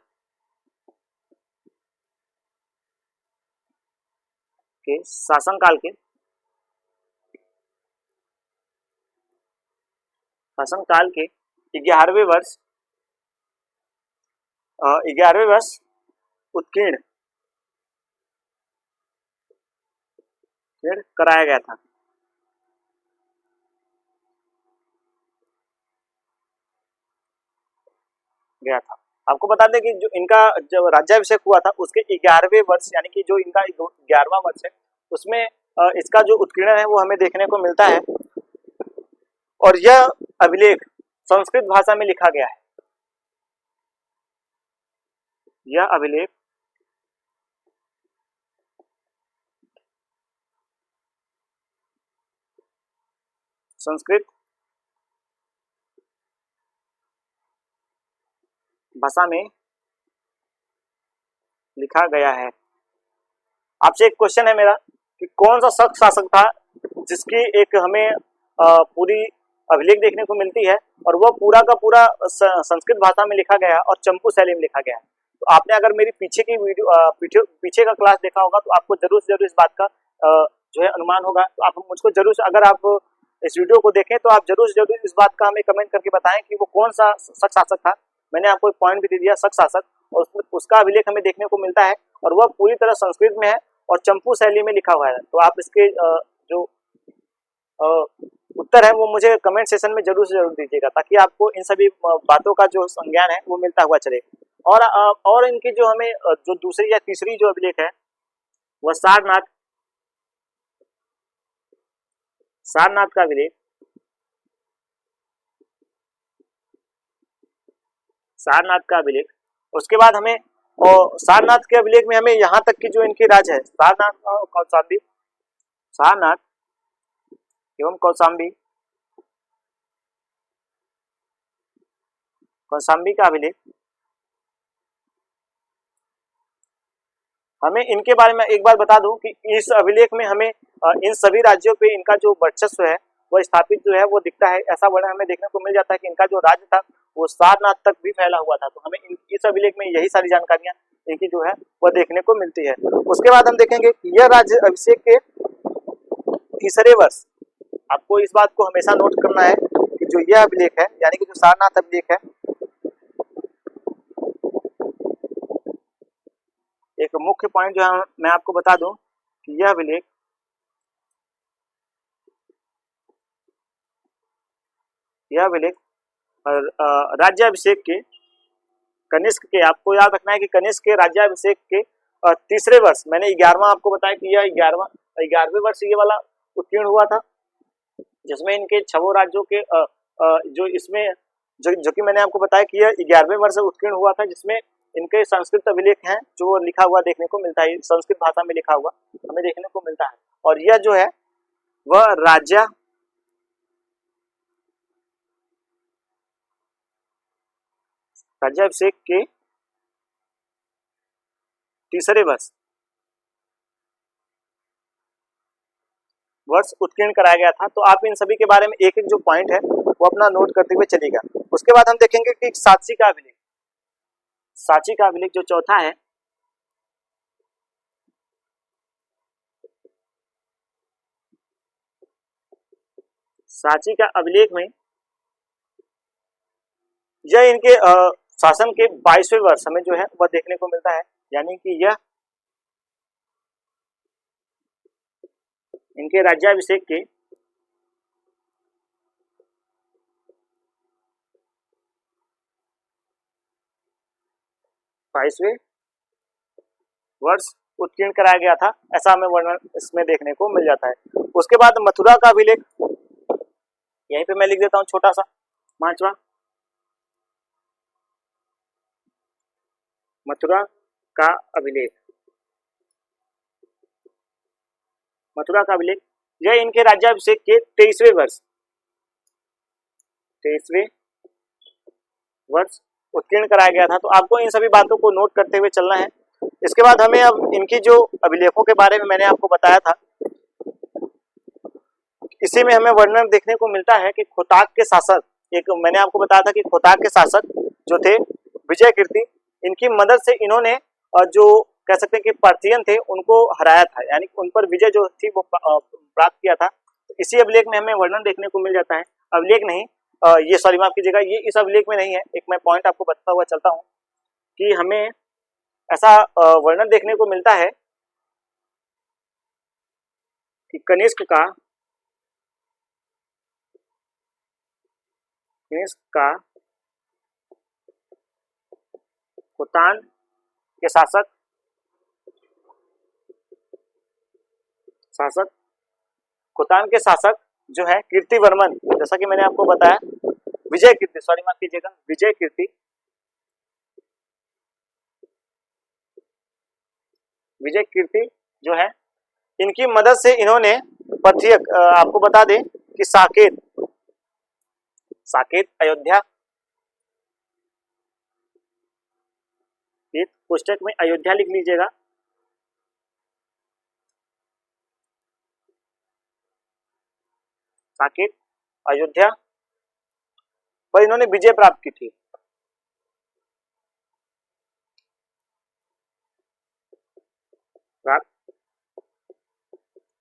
[SPEAKER 1] के शासन काल के 11वें वर्ष 11वें वर्ष उत्कीर्ण कराया गया था। आपको बता दें कि जो इनका जब राज्याभिषेक हुआ था उसके 11वें वर्ष यानी कि जो इनका 11वां वर्ष है उसमें इसका जो उत्कीर्ण है वो हमें देखने को मिलता है। और यह अभिलेख संस्कृत भाषा में लिखा गया है। यह अभिलेख संस्कृत भाषा में लिखा गया है। आपसे एक क्वेश्चन है मेरा कि कौन सा शक शासक था जिसकी एक हमें पूरी अभिलेख देखने को मिलती है और वह पूरा का पूरा संस्कृत भाषा में लिखा गया और चंपू शैली में लिखा गया है। तो आपने अगर मेरी पीछे की वीडियो पीछे का क्लास देखा होगा तो आपको जरूर से जरूर इस बात का जो है अनुमान होगा। तो आप मुझको जरूर से, अगर आप इस वीडियो को देखें तो आप जरूर से जरूर इस बात का हमें कमेंट करके बताएं कि वो कौन सा शक शासक था। मैंने आपको एक पॉइंट भी दे दिया, शक शासक, और उसका अभिलेख हमें देखने को मिलता है और वह पूरी तरह संस्कृत में है और चंपू शैली में लिखा हुआ है। तो आप इसके जो उत्तर है वो मुझे कमेंट सेशन में जरूर से जरूर दीजिएगा ताकि आपको इन सभी बातों का जो संज्ञान है वो मिलता हुआ चले। और इनकी जो हमें जो दूसरी या तीसरी जो अभिलेख है वह सारनाथ का अभिलेख, सारनाथ का अभिलेख। उसके बाद हमें सारनाथ के अभिलेख में हमें यहाँ तक की जो इनकी राज्य है सारनाथ एवं कौशाम्बी का अभिलेख, हमें इनके बारे में एक बार बता दूं कि इस अभिलेख में हमें इन सभी राज्यों पे इनका जो वर्चस्व है वह स्थापित जो है वो दिखता है। ऐसा वर्णन हमें देखने को मिल जाता है कि इनका जो राज्य था वो सारनाथ तक भी फैला हुआ था। तो हमें इस अभिलेख में यही सारी जानकारियां इनकी जो है वह देखने को मिलती है। उसके बाद हम देखेंगे कि यह राज्य अभिषेक के तीसरे वर्ष, आपको इस बात को हमेशा नोट करना है कि जो यह अभिलेख है यानी कि जो सारनाथ अभिलेख है, एक मुख्य पॉइंट जो है मैं आपको बता दूं कि यह अभिलेख राज्याभिषेक के कनिष्क के, आपको याद रखना है कि कनिष्क के राज्याभिषेक के तीसरे वर्ष, मैंने 11वां आपको बताया कि यह 11वें वर्ष ये वाला उत्तीर्ण हुआ था जिसमें इनके 6 राज्यों के जो इसमें जो कि मैंने आपको बताया कि यह 11वें वर्ष उत्तीर्ण हुआ था जिसमें इनके संस्कृत अभिलेख हैं जो लिखा हुआ देखने को मिलता है, संस्कृत भाषा में लिखा हुआ हमें देखने को मिलता है। और यह जो है वह राज्याभिषेक के तीसरे वर्ष उत्कीर्ण कराया गया था। तो आप इन सभी के बारे में एक एक जो पॉइंट है वो अपना नोट करते हुए चलिएगा। उसके बाद हम देखेंगे कि साची का अभिलेख जो चौथा है, साची का अभिलेख में यह इनके शासन के 22वें वर्ष हमें जो है वह देखने को मिलता है, यानी कि यह इनके राज्याभिषेक के 22वें वर्ष उत्कीर्ण कराया गया था, ऐसा हमें वर्णन इसमें देखने को मिल जाता है। उसके बाद मथुरा का अभिलेख, यहीं पे मैं लिख देता हूं छोटा सा 5वां, मथुरा का अभिलेख, यह इनके राज्याभिषेक के 23वें वर्ष उत्कीर्ण कराया गया था। तो आपको इन सभी बातों को नोट करते हुए चलना है। इसके बाद हमें अब इनकी जो अभिलेखों के बारे में मैंने आपको बताया था, इसी में हमें वर्णन देखने को मिलता है कि खोताक के शासक, एक मैंने आपको बताया था कि खोताक के शासक जो थे विजय कीर्ति, इनकी मदद से इन्होंने जो कह सकते हैं कि पार्थियन थे उनको हराया था, यानी उन पर विजय जो थी वो प्राप्त किया था। इसी अभिलेख में हमें वर्णन देखने को मिल जाता है। अभिलेख नहीं, ये सॉरी माफ कीजिएगा, ये इस अभिलेख में नहीं है। एक मैं पॉइंट आपको बताता हुआ चलता हूँ कि हमें ऐसा वर्णन देखने को मिलता है कि कनिष्क खोतान के शासक खोतान के शासक जो है कीर्तिवर्मन, जैसा कि मैंने आपको बताया विजय कीर्ति, सॉरी माफ कीजिएगा, विजय कीर्ति जो है, इनकी मदद से इन्होंने पार्थियक, आपको बता दें कि साकेत, साकेत अयोध्या, पुस्तक में अयोध्या लिख लीजिएगा। साकेत अयोध्या पर इन्होंने विजय प्राप्त की थी।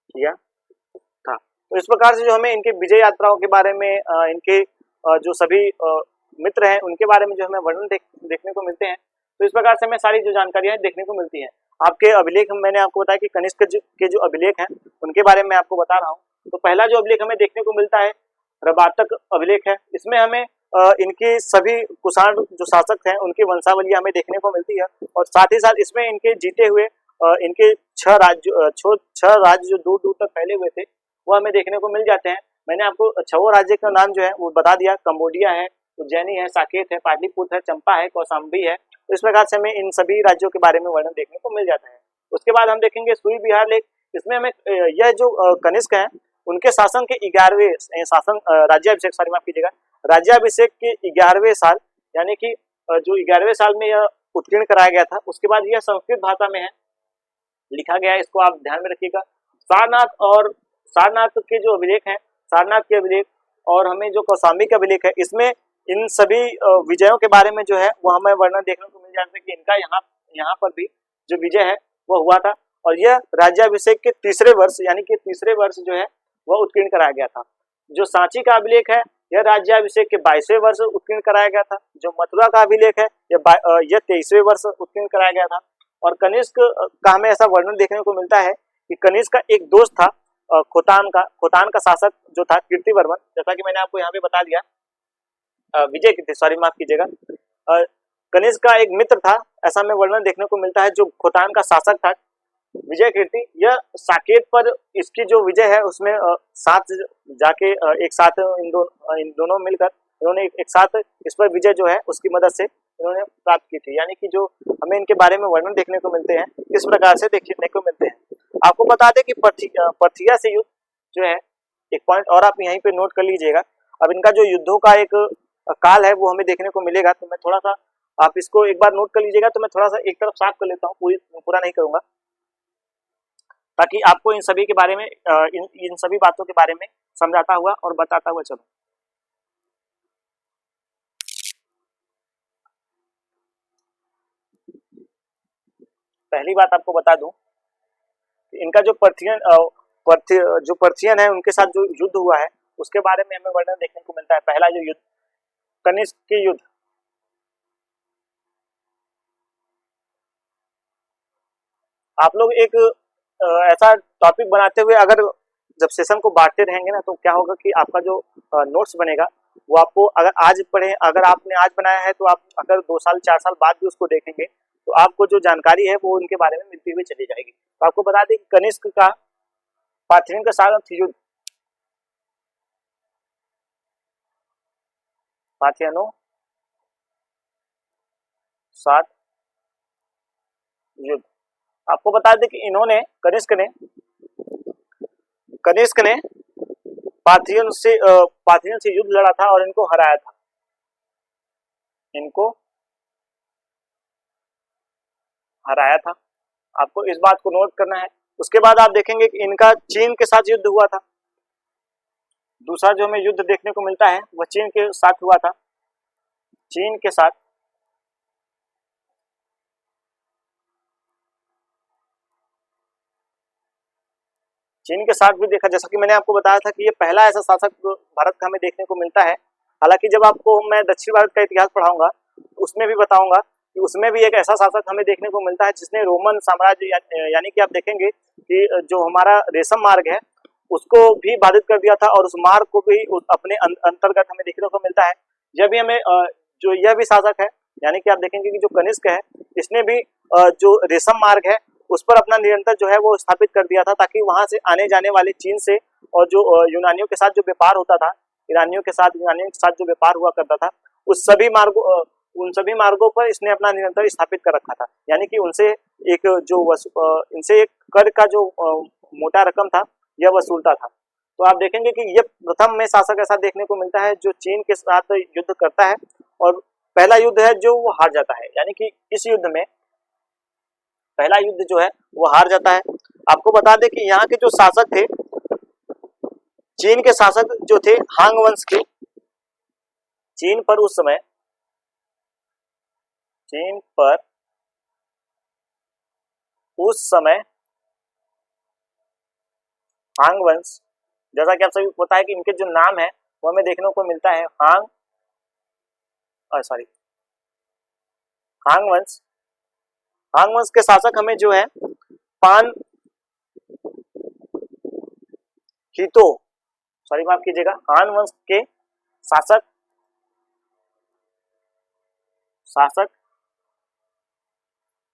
[SPEAKER 1] किया था। तो इस प्रकार से जो हमें इनके विजय यात्राओं के बारे में इनके जो सभी मित्र हैं उनके बारे में जो हमें वर्णन देखने को मिलते हैं। तो इस प्रकार से हमें सारी जो जानकारियां देखने को मिलती हैं। आपके अभिलेख मैंने आपको बताया कि कनिष्क के जो अभिलेख हैं उनके बारे में आपको बता रहा हूँ। तो पहला जो अभिलेख हमें देखने को मिलता है रबातक अभिलेख है। इसमें हमें इनके सभी कुषाण जो शासक हैं उनकी वंशावली हमें देखने को मिलती है और साथ ही साथ इसमें इनके जीते हुए इनके 6 राज्य जो दूर दूर तक फैले हुए थे वो हमें देखने को मिल जाते हैं। मैंने आपको 6 राज्य का नाम जो है वो बता दिया, कंबोडिया है, उज्जैनी है, साकेत है, पाटलिपुत्र है, चंपा है, कौशाम्बी है। तो इस प्रकार से हमें इन सभी राज्यों के बारे में वर्णन देखने को मिल जाता है। उसके बाद हम देखेंगे सूर्य विहार लेख। इसमें हमें यह जो कनिष्क है उनके शासन के 11वें शासन राज्याभिषेक, सॉरी माफ कीजिएगा, राज्याभिषेक के 11वें साल यानी कि जो 11वें साल में यह उत्कीर्ण कराया गया था। उसके बाद यह संस्कृत भाषा में है लिखा गया है, इसको आप ध्यान में रखिएगा। सारनाथ और सारनाथ के जो अभिलेख हैं, सारनाथ के अभिलेख और हमें जो कौशाम्बी का अभिलेख है, इसमें इन सभी विजयों के बारे में जो है वो हमें वर्णन देखने को मिल जाता है कि इनका यहाँ पर भी जो विजय है वो हुआ था और यह राज्याभिषेक के तीसरे वर्ष यानी कि तीसरे वर्ष जो है वह उत्कीर्ण कराया गया था। जो सांची का अभिलेख है यह राज्याभिषेक के 22वें वर्ष उत्कीर्ण कराया गया था। जो मथुरा का अभिलेख है यह 23वें वर्ष उत्कीर्ण कराया गया था। और कनिष्क का हमें ऐसा वर्णन देखने को मिलता है कि कनिष्क का एक दोस्त था खोतान का शासक जो था कीर्तिवर्मन, जैसा कि मैंने आपको यहाँ पे बता दिया, विजय कीर्ति, सॉरी माफ कीजिएगा, कनिष्क का एक मित्र था, ऐसा हमें वर्णन देखने को मिलता है जो खोतान का शासक था विजय कीर्ति। यह साकेत पर इसकी जो विजय है उसमें साथ जाके एक साथ इन दोनों मिलकर इन्होंने एक साथ इस पर विजय जो है उसकी मदद से इन्होंने प्राप्त की थी। यानी कि जो हमें इनके बारे में वर्णन देखने को मिलते हैं इस प्रकार से देखने को मिलते हैं। आपको बता दें कि पर्थिया से युद्ध जो है, एक पॉइंट और आप यहीं पे नोट कर लीजिएगा। अब इनका जो युद्धों का एक काल है वो हमें देखने को मिलेगा, तो मैं थोड़ा सा आप इसको एक बार नोट कर लीजिएगा। तो मैं थोड़ा सा एक तरफ साफ कर लेता हूँ, पूरा नहीं करूंगा, ताकि आपको इन सभी के बारे में इन सभी बातों के बारे में समझाता हुआ और बताता हुआ चलो। पहली बात आपको बता दूं कि इनका जो पर्थियन है उनके साथ जो युद्ध हुआ है उसके बारे में हमें वर्णन देखने को मिलता है। पहला जो युद्ध, कनिष्क के युद्ध, आप लोग एक ऐसा टॉपिक बनाते हुए अगर जब सेशन को बांटते रहेंगे ना तो क्या होगा कि आपका जो नोट्स बनेगा वो आपको अगर आज पढ़े, अगर आपने आज बनाया है तो आप अगर 2 साल 4 साल बाद भी उसको देखेंगे तो आपको जो जानकारी है वो उनके बारे में मिलती हुई चली जाएगी। तो आपको बता दें कि कनिष्क का पार्थियन के साथ युद्ध, पार्थियनों साथ युद्ध, आपको बता दें कि इन्होंने कनिष्क ने पार्थियन से युद्ध लड़ा था और इनको हराया था। आपको इस बात को नोट करना है। उसके बाद आप देखेंगे कि इनका चीन के साथ युद्ध हुआ था। दूसरा जो हमें युद्ध देखने को मिलता है वह चीन के साथ हुआ था। चीन के साथ भी देखा, जैसा कि मैंने आपको बताया था कि ये पहला ऐसा शासक भारत का हमें देखने को मिलता है। हालांकि जब आपको मैं दक्षिण भारत का इतिहास पढ़ाऊंगा उसमें भी बताऊंगा कि उसमें भी एक ऐसा शासक हमें देखने को मिलता है जिसने रोमन साम्राज्य यानी कि आप देखेंगे कि जो हमारा रेशम मार्ग है उसको भी बाधित कर दिया था और उस मार्ग को भी अपने अंतर्गत हमें देखने को मिलता है। जब भी हमें जो यह भी शासक है यानी कि आप देखेंगे कि जो कनिष्क है इसने भी जो रेशम मार्ग है उस पर अपना नियंत्रण जो है वो स्थापित कर दिया था, ताकि वहां से आने जाने वाले चीन से और जो यूनानियों के साथ जो व्यापार होता था, यूनानियों के साथ जो व्यापार हुआ करता था उन सभी मार्गों पर इसने अपना नियंत्रण स्थापित कर रखा था। यानी कि उनसे इनसे एक कर का जो मोटा रकम था यह वसूलता था। तो आप देखेंगे कि ये प्रथम में शासक ऐसा देखने को मिलता है जो चीन के साथ युद्ध करता है और पहला युद्ध है जो वो हार जाता है, यानी कि इस युद्ध में पहला युद्ध जो है वो हार जाता है। आपको बता दें कि यहाँ के जो शासक थे, चीन के शासक जो थे हांग वंश के, चीन पर उस समय हांग वंश, जैसा कि आप सभी को पता है कि इनके जो नाम है वो हमें देखने को मिलता है हांग वंश। हांग वंश के शासक हमें जो है पान हितो, माफ कीजिएगा, हान वंश के शासक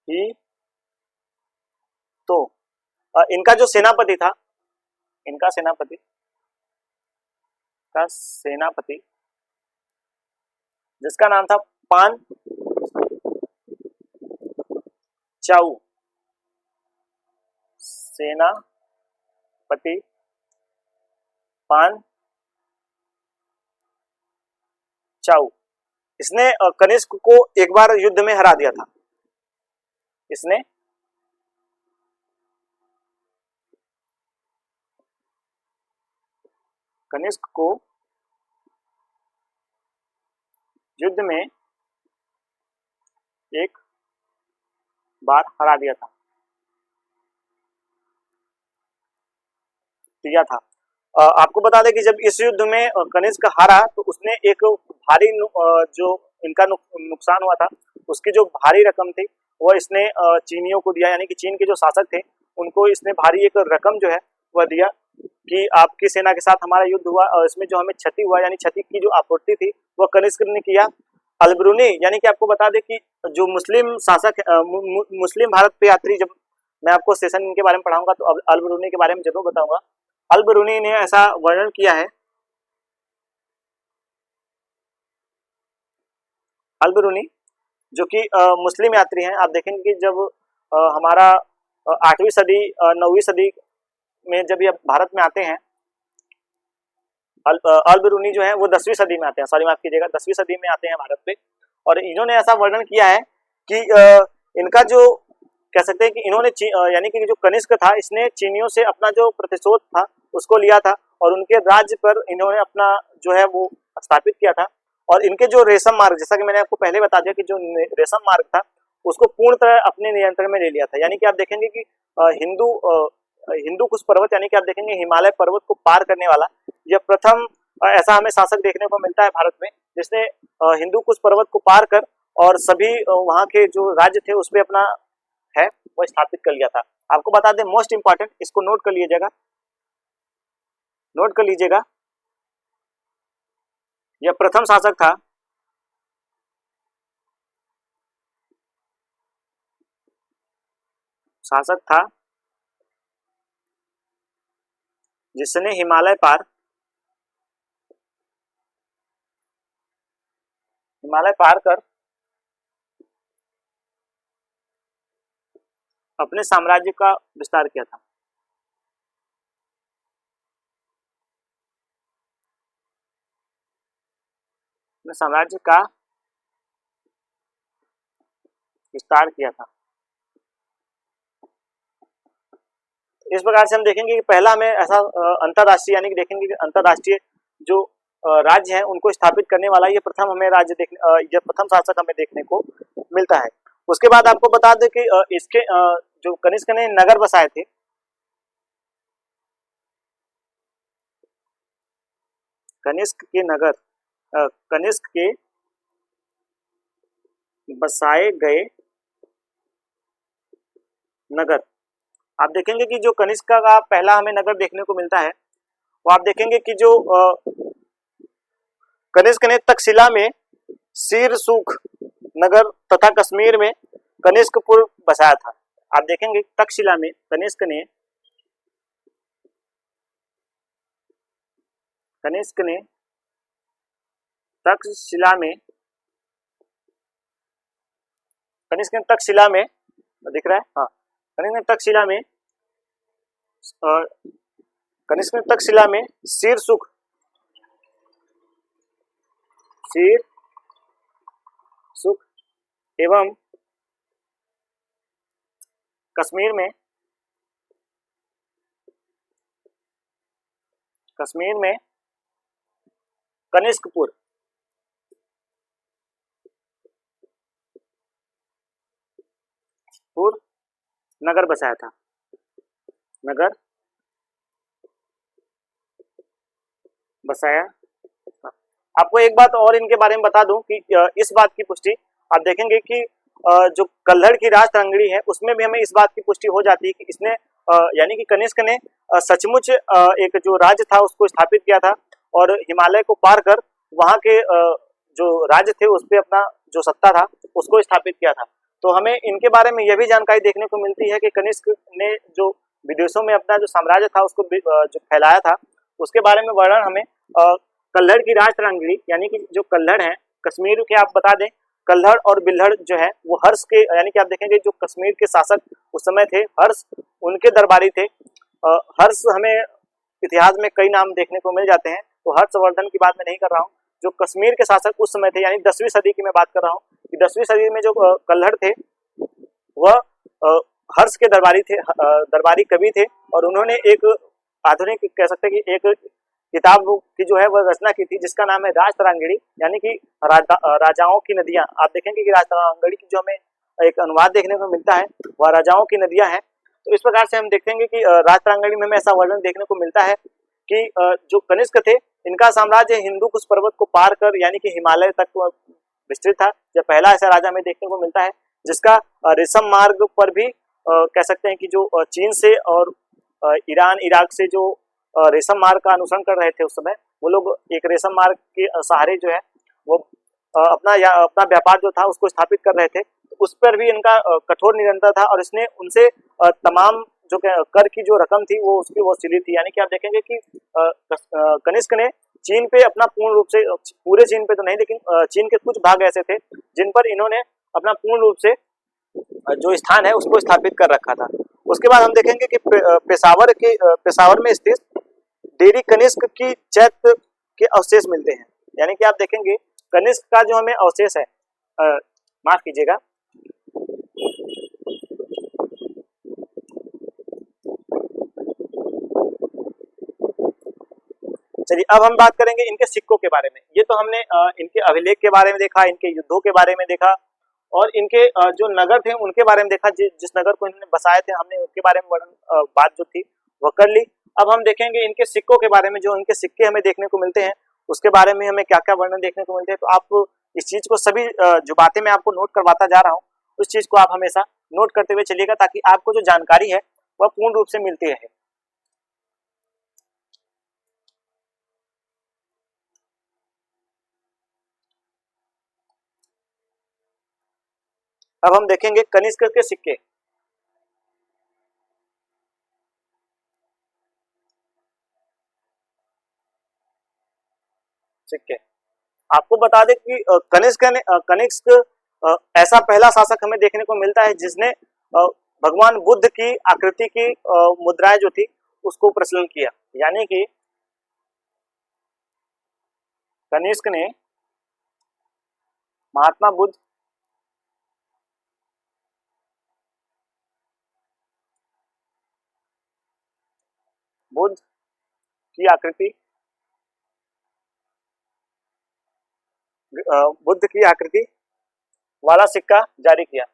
[SPEAKER 1] ही तो इनका जो सेनापति था, इनका सेनापति जिसका नाम था पान चाऊ, सेनापति पान चाऊ, इसने कनिष्क को एक बार युद्ध में हरा दिया था। इसने कनिष्क को युद्ध में एक बार हरा दिया था। आपको बता दें कि जब इस युद्ध में कनिष्क हारा तो उसने एक भारी जो इनका नुकसान हुआ था उसकी जो भारी रकम थी वह इसने चीनियों को दिया, यानी कि चीन के जो शासक थे उनको इसने भारी एक रकम जो है वह दिया कि आपकी सेना के साथ हमारा युद्ध हुआ और इसमें जो हमें क्षति हुआ, यानी क्षति की जो आपूर्ति थी वह कनिष्क ने किया। अलबरूनी, यानी कि आपको बता दें कि जो मुस्लिम शासक मुस्लिम भारत पे यात्री, जब मैं आपको सेशन के बारे में पढ़ाऊंगा तो अलबरूनी के बारे में जरूर बताऊंगा। अलबरूनी ने ऐसा वर्णन किया है, अलबरूनी जो कि मुस्लिम यात्री हैं। आप देखेंगे कि जब हमारा 8वीं सदी 9वीं सदी में जब ये भारत में आते हैं, अलबरूनी जो है वो 10वीं सदी में आते हैं, माफ कीजिएगा 10वीं सदी में आते हैं भारत पे, और इन्होंने ऐसा वर्णन किया है कि इनका जो कह सकते हैं कि इन्होंने यानी कि जो कनिष्क था इसने चीनियों से अपना जो प्रतिशोध था उसको लिया था और उनके राज्य पर इन्होंने अपना जो है वो स्थापित किया था। और इनके जो रेशम मार्ग, जैसा कि मैंने आपको पहले बता दिया कि जो रेशम मार्ग था उसको पूर्ण तरह अपने नियंत्रण में ले लिया था। यानी कि आप देखेंगे कि हिंदू कुश पर्वत, यानी कि आप देखेंगे हिमालय पर्वत को पार करने वाला यह प्रथम ऐसा हमें शासक देखने को मिलता है भारत में, जिसने हिंदू कुश पर्वत को पार कर और सभी वहां के जो राज्य थे उसमें अपना है वो स्थापित कर लिया था। आपको बता दें मोस्ट इंपॉर्टेंट, इसको नोट कर लीजिएगा, यह प्रथम शासक था जिसने हिमालय पार कर अपने साम्राज्य का विस्तार किया था। अपने साम्राज्य का विस्तार किया था। इस प्रकार से हम देखेंगे कि पहला हमें ऐसा अंतरराष्ट्रीय, यानी कि देखेंगे कि अंतरराष्ट्रीय जो राज्य है उनको स्थापित करने वाला ये प्रथम हमें ये प्रथम शासक हमें देखने को मिलता है। उसके बाद आपको बता दें कि इसके जो कनिष्क ने नगर बसाए थे, कनिष्क के बसाए गए नगर, आप देखेंगे कि जो कनिष्क का पहला हमें नगर देखने को मिलता है वो आप देखेंगे कि जो कनिष्क ने तक्षशिला में शीरसूख नगर तथा कश्मीर में कनिष्कपुर बसाया था। आप देखेंगे तक्षशिला में कनिष्क ने तक्षशिला में दिख रहा है, हाँ, कनिष्क ने तक्षशिला में कनिष्क ने तक्षशिला में शीर्षुख एवं कश्मीर में कनिष्कपुर नगर बसाया था। आपको एक बात और इनके बारे में बता दूं कि इस बात की पुष्टि आप देखेंगे कि जो कल्हड़ की राज तरंगिणी है उसमें भी हमें इस बात की पुष्टि हो जाती है कि इसने यानी कि कनिष्क ने सचमुच एक जो राज्य था उसको स्थापित किया था और हिमालय को पार कर वहां के जो राज्य थे उस पर अपना जो सत्ता था उसको स्थापित किया था। तो हमें इनके बारे में यह भी जानकारी देखने को मिलती है कि कनिष्क ने जो विदेशों में अपना जो साम्राज्य था उसको जो फैलाया था उसके बारे में वर्णन हमें कल्हड़ की राज तरंगिणी यानी कि जो कल्हड़ है कश्मीर के, आप बता दें कल्हड़ और बिल्हड़ जो है वो हर्ष के यानी कि आप देखेंगे जो कश्मीर के शासक उस समय थे हर्ष उनके दरबारी थे। हर्ष हमें इतिहास में कई नाम देखने को मिल जाते हैं, तो हर्षवर्धन की बात मैं नहीं कर रहा हूँ। जो कश्मीर के शासक उस समय थे यानी 10वीं सदी की मैं बात कर रहा हूँ कि 10वीं सदी में जो कल्हड़ थे वह हर्ष के दरबारी कवि थे और उन्होंने एक आधुनिक कह सकते हैं कि एक किताब की जो है वह रचना की थी जिसका नाम है राज तरंगिणी यानी कि राजाओं की नदियां। आप देखेंगे कि राज तरंगिणी की जो हमें एक अनुवाद देखने को मिलता है वह राजाओं की नदियां हैं। तो इस प्रकार से हम देखेंगे कि राज तरंगिणी में हमें ऐसा वर्णन देखने को मिलता है कि जो कनिष्क थे इनका साम्राज्य हिंदू कुश पर्वत को पार कर यानी कि हिमालय तक विस्तृत था। जब पहला ऐसा राजा हमें देखने को मिलता है जिसका रेशम मार्ग पर भी कह सकते हैं कि जो चीन से और ईरान इराक से जो रेशम मार्ग का अनुसरण कर रहे थे उस समय वो लोग एक रेशम मार्ग के सहारे जो है वो अपना व्यापार जो था उसको स्थापित कर रहे थे। तो उस पर भी इनका कठोर निरंतर था और इसने उनसे तमाम जो कर की जो रकम थी वो उसकी वसूली थी। यानी कि आप देखेंगे कि कनिष्क ने चीन पे अपना पूर्ण रूप से, पूरे चीन पे तो नहीं लेकिन चीन के कुछ भाग ऐसे थे जिन पर इन्होंने अपना पूर्ण रूप से जो स्थान है उसको स्थापित कर रखा था। उसके बाद हम देखेंगे कि पेशावर में स्थित डेरी कनिष्क की चैत्य के अवशेष मिलते हैं। यानी कि आप देखेंगे कनिष्क का जो हमें अवशेष है, माफ कीजिएगा, चलिए अब हम बात करेंगे इनके सिक्कों के बारे में। ये तो हमने इनके अभिलेख के बारे में देखा, इनके युद्धों के बारे में देखा और इनके जो नगर थे उनके बारे में देखा। जिस नगर को इन्होंने बसाए थे हमने उसके बारे में बात जो थी वह कर ली। अब हम देखेंगे इनके सिक्कों के बारे में। जो इनके सिक्के हमें देखने को मिलते हैं उसके बारे में हमें क्या क्या वर्णन देखने को मिलते हैं। तो आप इस चीज को सभी जो बातें मैं आपको नोट करवाता जा रहा हूँ उस चीज को आप हमेशा नोट करते हुए चलिएगा ताकि आपको जो जानकारी है वह पूर्ण रूप से मिलती रहे। अब हम देखेंगे कनिष्क के सिक्के। आपको बता दें कि कनिष्क ऐसा पहला शासक हमें देखने को मिलता है जिसने भगवान बुद्ध की आकृति की मुद्राएं जो थी उसको प्रचलन किया। यानी कि कनिष्क ने महात्मा बुद्ध की आकृति वाला सिक्का जारी किया।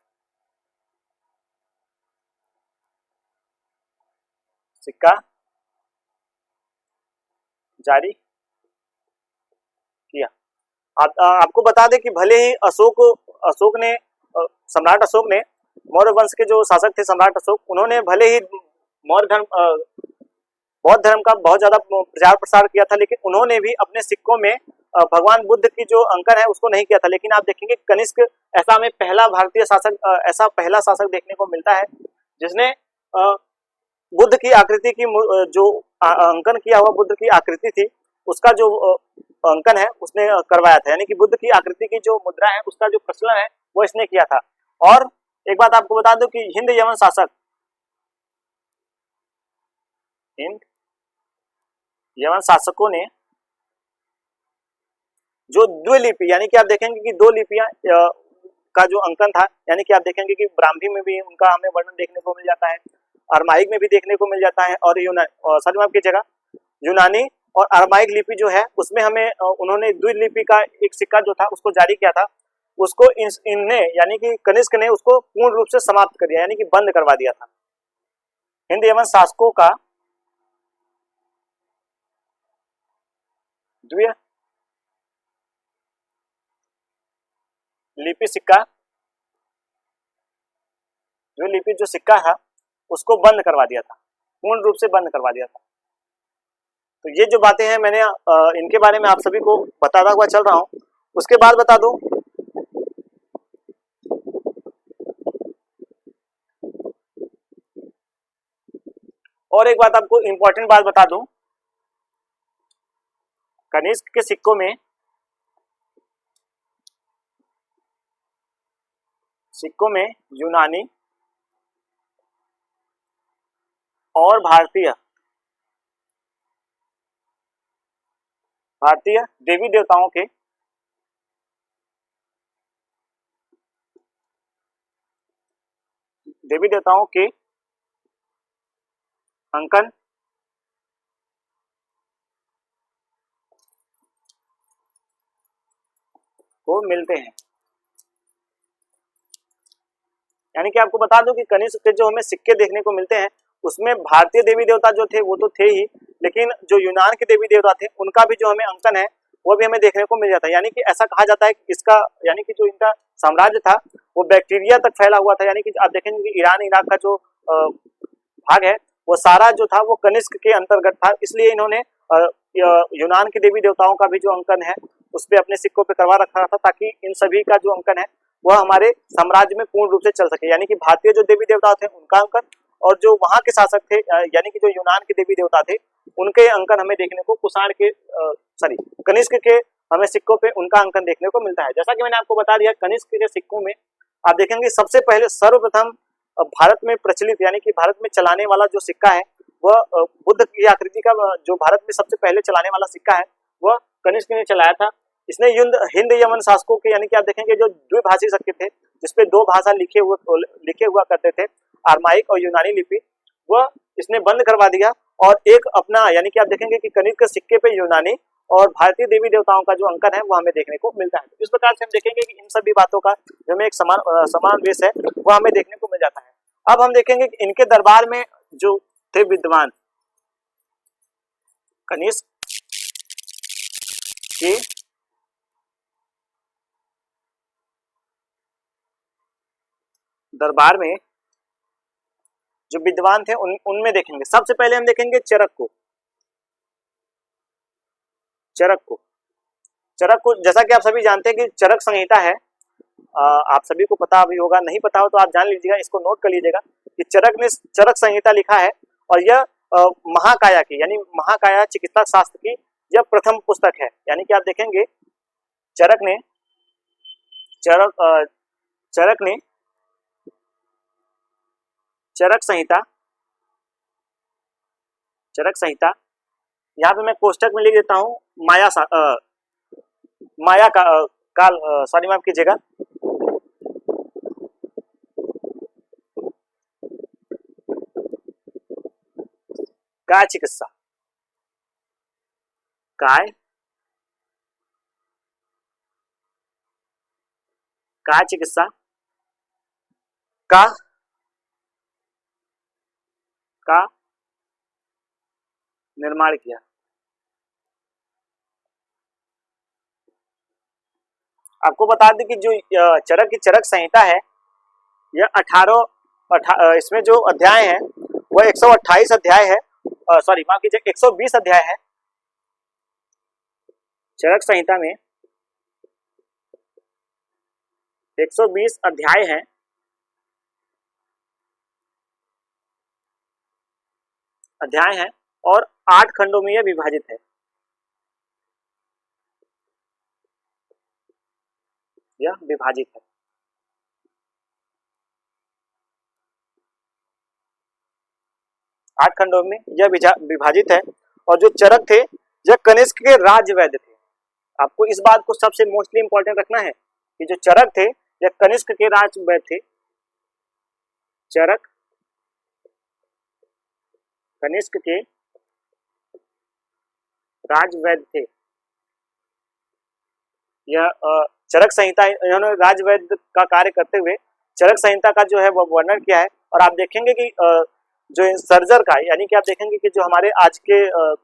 [SPEAKER 1] आपको बता दें कि भले ही सम्राट अशोक ने मौर्य वंश के जो शासक थे सम्राट अशोक, उन्होंने भले ही बौद्ध धर्म का बहुत ज्यादा प्रचार प्रसार किया था लेकिन उन्होंने भी अपने सिक्कों में भगवान बुद्ध की जो अंकन है उसको नहीं किया था। लेकिन आप देखेंगे कनिष्क ऐसा हमें पहला भारतीय शासक पहला शासक देखने को मिलता है जिसने बुद्ध की आकृति की जो अंकन किया हुआ बुद्ध की आकृति थी उसका जो अंकन है उसने करवाया था। यानी कि बुद्ध की आकृति की जो मुद्रा है उसका जो प्रचलन है वो इसने किया था। और एक बात आपको बता दूं कि हिंद यवन शासकों ने जो द्विलिपि यानी कि आप देखेंगे कि दो लिपियां का जो अंकन था, यानी कि आप देखेंगे कि ब्राह्मी में भी उनका हमें वर्णन देखने को मिल जाता है, अरमाइक में भी देखने को मिल जाता है, और सॉरी माफ कीजिएगा, यूनानी और अरमाइक लिपि जो है उसमें हमें उन्होंने द्विलिपि का एक सिक्का जो था उसको जारी किया था, उसको इनने यानी कि कनिष्क ने उसको पूर्ण रूप से समाप्त कर दिया, यानी कि बंद करवा दिया था। हिंद यवन शासकों का द्विय लिपि सिक्का, द्विलिपि जो सिक्का था उसको बंद करवा दिया था, पूर्ण रूप से बंद करवा दिया था। तो ये जो बातें हैं मैंने इनके बारे में आप सभी को बताता हुआ चल रहा हूं। उसके बाद बता दूं और एक बात, आपको इंपॉर्टेंट बात बता दूं, कनिष्क के सिक्कों में यूनानी और भारतीय देवी देवताओं के अंकन को मिलते हैं। यानी कि आपको बता दूं कि कनिष्क के जो हमें सिक्के देखने को मिलते हैं उसमें भारतीय देवी देवता जो थे वो तो थे ही, लेकिन जो यूनान के देवी देवता थे उनका भी जो हमें अंकन है वो भी हमें देखने को मिल जाता है। यानी कि ऐसा कहा जाता है कि इसका यानी कि जो इनका साम्राज्य था वो बैक्टीरिया तक फैला हुआ था। यानी कि आप देखेंगे कि ईरान इराक का जो भाग है वो सारा जो था वो कनिष्क के अंतर्गत था, इसलिए इन्होंने यूनान के देवी देवताओं का भी जो अंकन है उस पर अपने सिक्कों पे करवा रखा था, ताकि इन सभी का जो अंकन है वह हमारे साम्राज्य में पूर्ण रूप से चल सके। यानी कि भारतीय जो देवी देवता थे उनका अंकन और जो वहां के शासक थे यानी कि जो यूनान के देवी देवता थे उनके अंकन हमें देखने को कुषाण के कनिष्क के हमें सिक्कों पे उनका अंकन देखने को मिलता है। जैसा कि मैंने आपको बता दिया, कनिष्क के सिक्कों में आप देखेंगे सबसे पहले सर्वप्रथम भारत में प्रचलित यानी कि भारत में चलाने वाला जो सिक्का है वह बुद्ध की आकृति का जो भारत में सबसे पहले चलाने वाला सिक्का है वह कनिष्क ने चलाया था। इसने हिंद यमन शासकों के यानी कि आप देखेंगे जो द्विभाषी सिक्के थे जिसपे दो भाषा लिखे हुआ करते थे, अरमाइक और यूनानी लिपि, वह इसने बंद करवा दिया और एक अपना यानी कि आप देखेंगे कि कनिष्क के सिक्के पे यूनानी और भारतीय देवी देवताओं का जो अंकन है वो हमें देखने को मिलता है। तो इस प्रकार से हम देखेंगे कि इन सभी बातों का जो हमें एक समान वेश है वो हमें देखने को मिल जाता है। अब हम देखेंगे कि इनके दरबार में जो थे विद्वान, कनिष्क के दरबार में जो विद्वान थे उनमें देखेंगे सबसे पहले हम देखेंगे चरक को जैसा कि आप सभी जानते हैं कि चरक संहिता है, आप सभी को पता भी होगा, नहीं पता हो तो आप जान लीजिएगा, इसको नोट कर लीजिएगा कि चरक ने चरक संहिता लिखा है और यह महाकाया की यानी महाकाया चिकित्सा शास्त्र की यह प्रथम पुस्तक है। यानी कि आप देखेंगे चरक ने चरक संहिता यहाँ पे मैं कोष्टक में लिख देता हूँ माया काल सॉरी माफ कीजिएगा, काय चिकित्सा का निर्माण किया। आपको बता दें कि जो चरक की चरक संहिता है यह इसमें जो अध्याय है वह 128 अध्याय है, सॉरी माफ कीजिए 120 अध्याय है। चरक संहिता में 120 अध्याय है और 8 खंडों में यह विभाजित है। यह विभाजित है 8 खंडों में यह विभाजित है और जो चरक थे यह कनिष्क के राजवैद्य थे। आपको इस बात को सबसे मोस्टली इंपॉर्टेंट रखना है कि जो चरक थे यह कनिष्क के राजवैद्य थे। चरक कनिष्क के राजवैद्य थे। यह चरक संहिता, इन्होंने राजवैद्य का कार्य करते हुए चरक संहिता का जो है वो वर्णन किया है। और आप देखेंगे कि जो सर्जर का, यानी कि आप देखेंगे कि जो हमारे आज के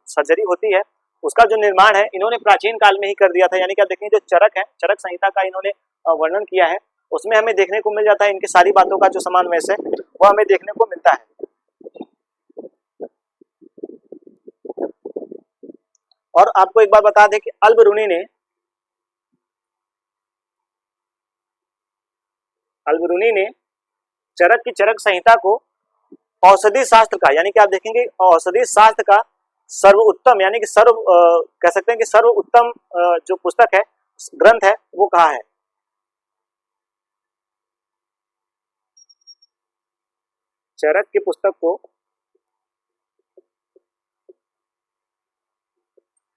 [SPEAKER 1] सर्जरी होती है उसका जो निर्माण है इन्होंने प्राचीन काल में ही कर दिया था। यानी कि आप देखेंगे जो चरक है, चरक संहिता का इन्होंने वर्णन किया है, उसमें हमें देखने को मिल जाता है इनकी सारी बातों का जो समावेश है वो हमें देखने को मिलता है। और आपको एक बार बता दें कि अल्बरूनी ने चरक की चरक संहिता को औषधि शास्त्र का, यानी कि आप देखेंगे औषधि शास्त्र का सर्वोत्तम, यानी कि कह सकते हैं कि सर्वोत्तम जो पुस्तक है, ग्रंथ है, वो कहा है। चरक की पुस्तक को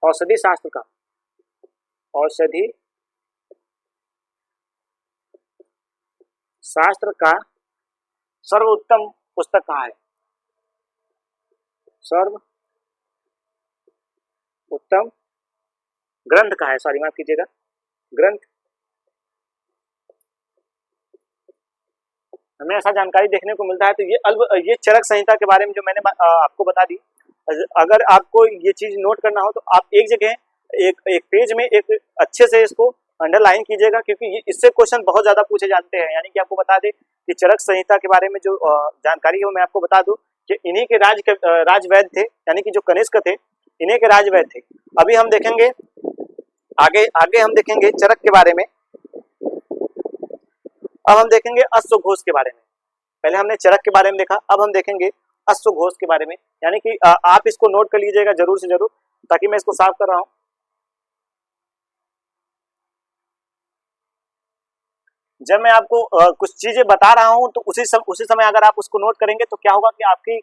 [SPEAKER 1] औषधि शास्त्र का, औषधि शास्त्र का सर्वोत्तम पुस्तक कहा है, सर्वोत्तम ग्रंथ कहा है, सॉरी माफ कीजिएगा, ग्रंथ। हमें ऐसा जानकारी देखने को मिलता है। तो ये चरक संहिता के बारे में जो मैंने आपको बता दी। अगर आपको ये चीज नोट करना हो तो आप एक जगह एक पेज में एक अच्छे से इसको अंडरलाइन कीजिएगा, क्योंकि इससे क्वेश्चन बहुत ज्यादा पूछे जाते हैं। यानी कि आपको बता दें कि चरक संहिता के बारे में जो जानकारी है वो मैं आपको बता दूं कि इन्हीं के राजवैद्य थे, यानी कि जो कनिष्क थे इन्हीं के राजवैद्य थे। अभी हम देखेंगे आगे हम देखेंगे चरक के बारे में। अब हम देखेंगे अश्वघोष के बारे में। पहले हमने चरक के बारे में देखा, अब हम देखेंगे अश्वघोष के बारे में। यानी कि आप इसको नोट कर लीजिएगा जरूर से जरूर, ताकि मैं इसको साफ कर रहा हूं। जब मैं आपको कुछ चीजें बता रहा हूं तो उसी समय अगर आप उसको नोट करेंगे तो क्या होगा कि आपकी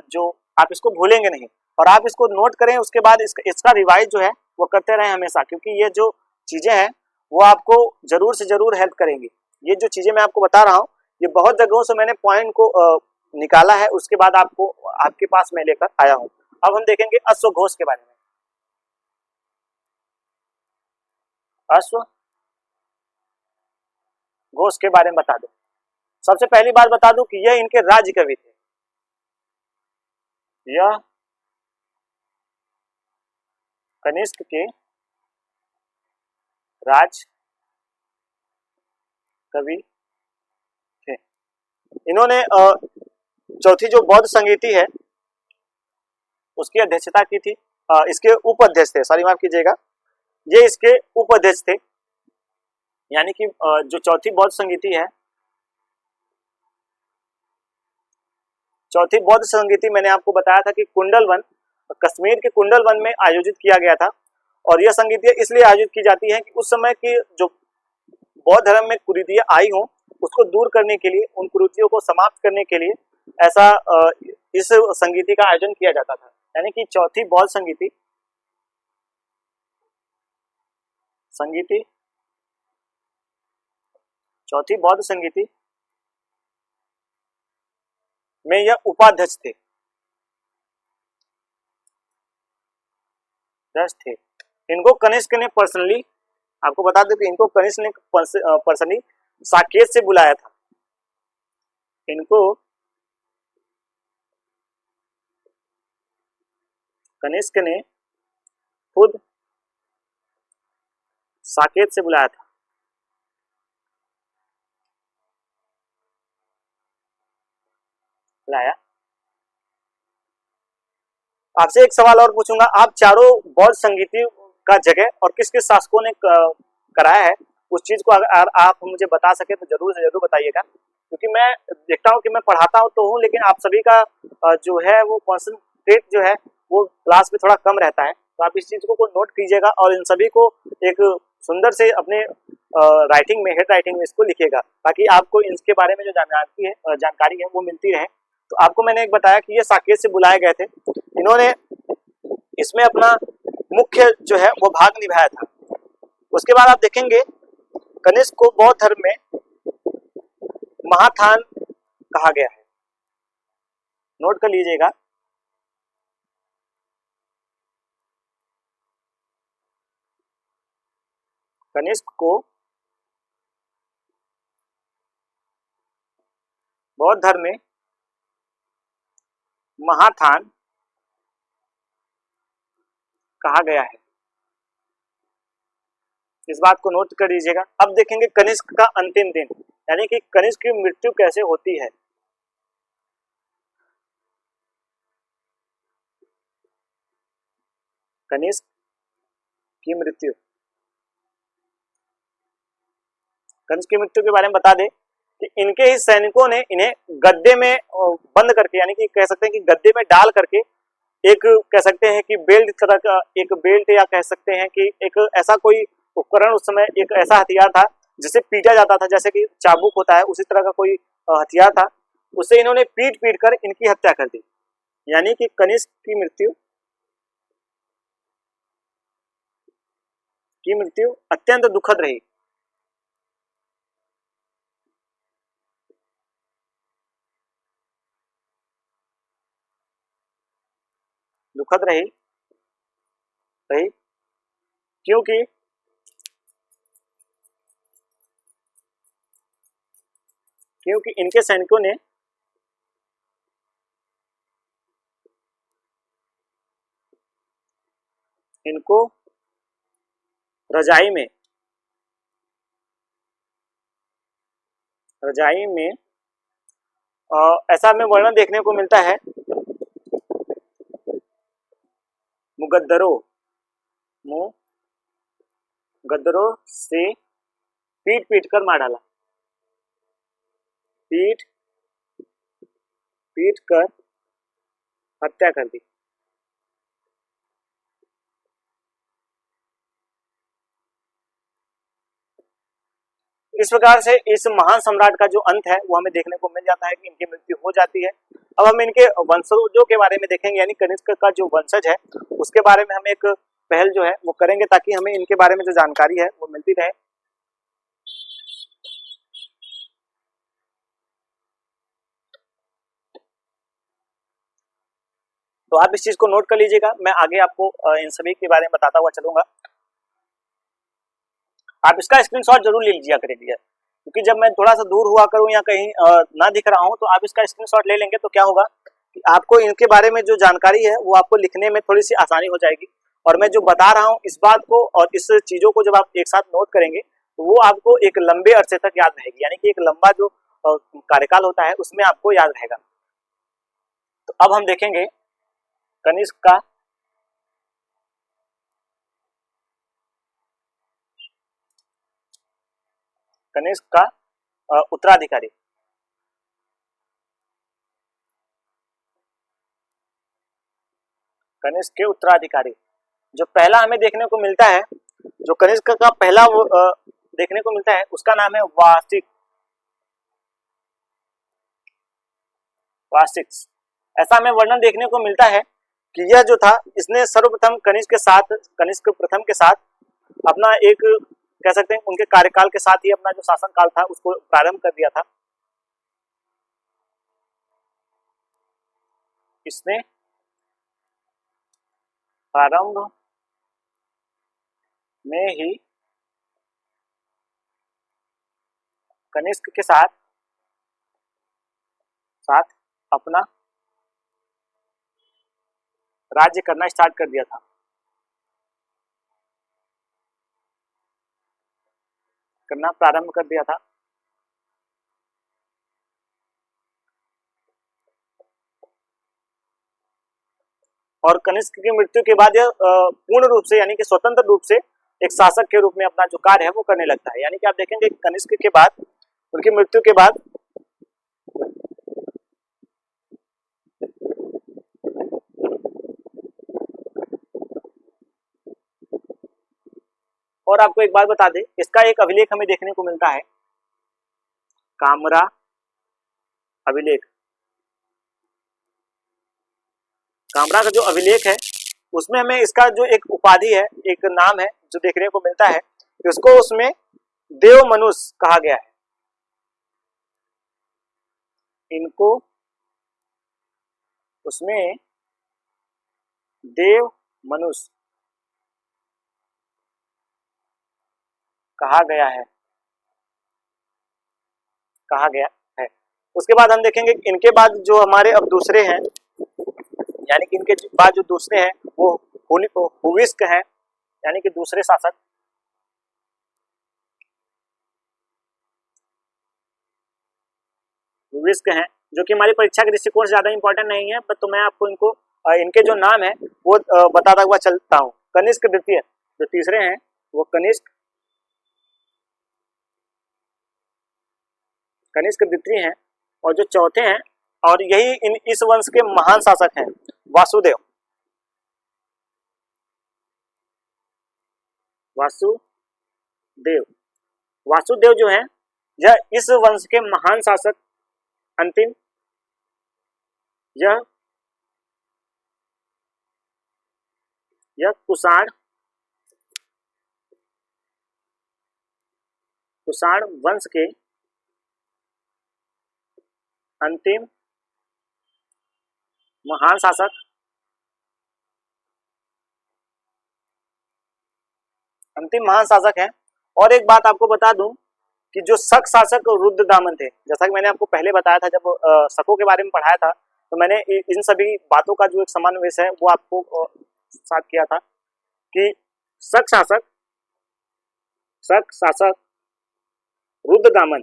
[SPEAKER 1] जो आप इसको भूलेंगे नहीं, और आप इसको नोट करें उसके बाद इसका रिवाइज जो है वो करते रहें हमेशा, क्योंकि ये जो चीजें हैं वो आपको जरूर से जरूर हेल्प करेंगी। ये जो चीजें मैं आपको बता रहा हूँ ये बहुत जगहों से मैंने पॉइंट को निकाला है, उसके बाद आपको आपके पास मैं लेकर आया हूँ। अब हम देखेंगे अश्वघोष के बारे में। अश्वघोष के बारे में बता दूं, सबसे पहली बात बता दूं कि यह इनके राज्य कवि थे। यह कनिष्क के राज कवि थे। इन्होंने चौथी जो बौद्ध संगीति है उसकी अध्यक्षता की थी। इसके उपाध्यक्ष थे, सॉरी माफ कीजिएगा, ये इसके उपाध्यक्ष थे। यानी कि जो चौथी बौद्ध संगीति है, चौथी बौद्ध संगीति मैंने आपको बताया था कि कुंडलवन, कश्मीर के कुंडलवन में आयोजित किया गया था। और यह संगीतियां इसलिए आयोजित की जाती हैं कि उस समय की जो बौद्ध धर्म में कुरीतियां आई हों उसको दूर करने के लिए, उन कुरीतियों को समाप्त करने के लिए ऐसा इस संगीति का आयोजन किया जाता था। यानी कि चौथी बौद्ध संगीति चौथी बौद्ध संगीति में यह उपाध्यक्ष थे। इनको कनिष्क ने पर्सनली, आपको बता दें कि इनको कनिष्क ने पर्सनली साकेत से बुलाया था। इनको कनिष्क ने खुद साकेत से बुलाया था। लाया। आपसे एक सवाल और पूछूंगा, आप चारों बौद्ध संगीतियों का जगह और किस किस शासकों ने कराया है, उस चीज को अगर आप मुझे बता सके तो जरूर से जरूर बताइएगा, क्योंकि मैं देखता हूं कि मैं पढ़ाता हूं तो हूं, लेकिन आप सभी का जो है वो कॉन्सेंट्रेट जो है वो क्लास में थोड़ा कम रहता है। तो आप इस चीज को नोट कीजिएगा और इन सभी को एक सुंदर से अपने राइटिंग में, हेड राइटिंग में इसको लिखिएगा, ताकि आपको इनके बारे में जो जानकारी है वो मिलती रहे। तो आपको मैंने एक बताया कि ये साकेत से बुलाए गए थे। इन्होंने इसमें अपना मुख्य जो है वो भाग निभाया था। उसके बाद आप देखेंगे कनिष्क को बौद्ध धर्म में महाथान कहा गया है, नोट कर लीजिएगा। कनिष्क को बौद्ध धर्म में महाथान कहा गया है, इस बात को नोट कर लीजिएगा। अब देखेंगे कनिष्क का अंतिम दिन, यानी कि कनिष्क की मृत्यु कैसे होती है। कनिष्क की मृत्यु, कनिष्क की मृत्यु के बारे में बता दें कि इनके ही सैनिकों ने इन्हें गड्ढे में बंद करके, यानी कि कह सकते हैं कि गड्ढे में डाल करके एक कह सकते हैं कि बेल्ट तरह का एक बेल्ट, या कह सकते हैं कि एक ऐसा कोई उपकरण, उस समय एक ऐसा हथियार था जिसे पीटा जाता था, जैसे कि चाबुक होता है उसी तरह का कोई हथियार था, उससे इन्होंने पीट पीट कर इनकी हत्या कर दी। यानी कि कनिष्क की मृत्यु अत्यंत दुखद रही। दुखद रही क्योंकि इनके सैनिकों ने इनको रजाई में ऐसा हमें वर्णन देखने को मिलता है, मुगद्दरों से पीट पीट कर मार डाला, पीट कर हत्या कर दी। इस प्रकार से इस महान सम्राट का जो अंत है वो हमें देखने को मिल जाता है कि इनकी मृत्यु हो जाती है। अब हम इनके वंशजों के बारे में देखेंगे, यानी कनिष्क का जो वंशज है उसके बारे में हम एक पहल जो है वो करेंगे, ताकि हमें इनके बारे में जो जानकारी है वो मिलती रहे। तो आप इस चीज को नोट कर लीजिएगा, मैं आगे आपको इन सभी के बारे में बताता हुआ चलूंगा। आप इसका स्क्रीनशॉट जरूर ले लीजिए करिए, क्योंकि जब मैं थोड़ा सा दूर हुआ करूं या कहीं ना दिख रहा हूं तो आप इसका स्क्रीनशॉट ले लेंगे तो क्या होगा कि आपको इनके बारे में जो जानकारी है वो आपको लिखने में थोड़ी सी आसानी हो जाएगी। और मैं जो बता रहा हूं इस बात को और इस चीजों को जब आप एक साथ नोट करेंगे तो वो आपको एक लंबे अरसे तक याद रहेगी, यानी कि एक लंबा जो कार्यकाल होता है उसमें आपको याद रहेगा। तो अब हम देखेंगे कनिष्क का उत्तराधिकारी। कनिष्क के उत्तराधिकारी जो पहला हमें देखने को मिलता है, जो कनिष्क का पहला देखने को मिलता है उसका नाम है वासिक। ऐसा हमें वर्णन देखने को मिलता है कि यह जो था इसने सर्वप्रथम कनिष्क प्रथम के साथ अपना एक कह सकते हैं उनके कार्यकाल के साथ ही अपना जो शासनकाल था उसको प्रारंभ कर दिया था। इसने प्रारंभ में ही कनिष्क के साथ अपना राज्य करना स्टार्ट कर दिया था, करना प्रारंभ कर दिया था। और कनिष्क की मृत्यु के बाद यह पूर्ण रूप से यानी कि स्वतंत्र रूप से एक शासक के रूप में अपना जो कार्य है वो करने लगता है। यानी कि आप देखेंगे कनिष्क के बाद, उनकी मृत्यु के बाद और आपको एक बात बता दें, इसका एक अभिलेख हमें देखने को मिलता है, कामरा अभिलेख। कामरा का जो अभिलेख है उसमें हमें इसका जो एक उपाधि है, एक नाम है जो देखने को मिलता है, उसको उसमें देव मनुष्य कहा गया है। इनको उसमें देव मनुष्य कहा गया है, कहा गया है। उसके बाद हम देखेंगे इनके बाद जो हमारे अब दूसरे हैं, यानी कि इनके बाद जो दूसरे हैं वो हुविस्क है, यानी कि दूसरे शासक। हुविस्क हैं, जो कि हमारी परीक्षा के दृष्टिकोण से ज्यादा इंपॉर्टेंट नहीं है, बट तो मैं आपको इनको इनके जो नाम है वो बताता हुआ चलता हूँ। कनिष्क द्वितीय जो तीसरे हैं वो कनिष्क द्वितीय हैं, और जो चौथे हैं, और यही इस वंश के महान शासक हैं, वासुदेव। वासुदेव जो है यह इस वंश के महान शासक अंतिम, यह कुषाण वंश के अंतिम महान शासक हैं। और एक बात आपको बता दूं कि जो शक शासक रुद्रदामन थे, जैसा कि मैंने आपको पहले बताया था जब शकों के बारे में पढ़ाया था, तो मैंने इन सभी बातों का जो एक समावेश है वो आपको साथ किया था कि शक शासक रुद्रदामन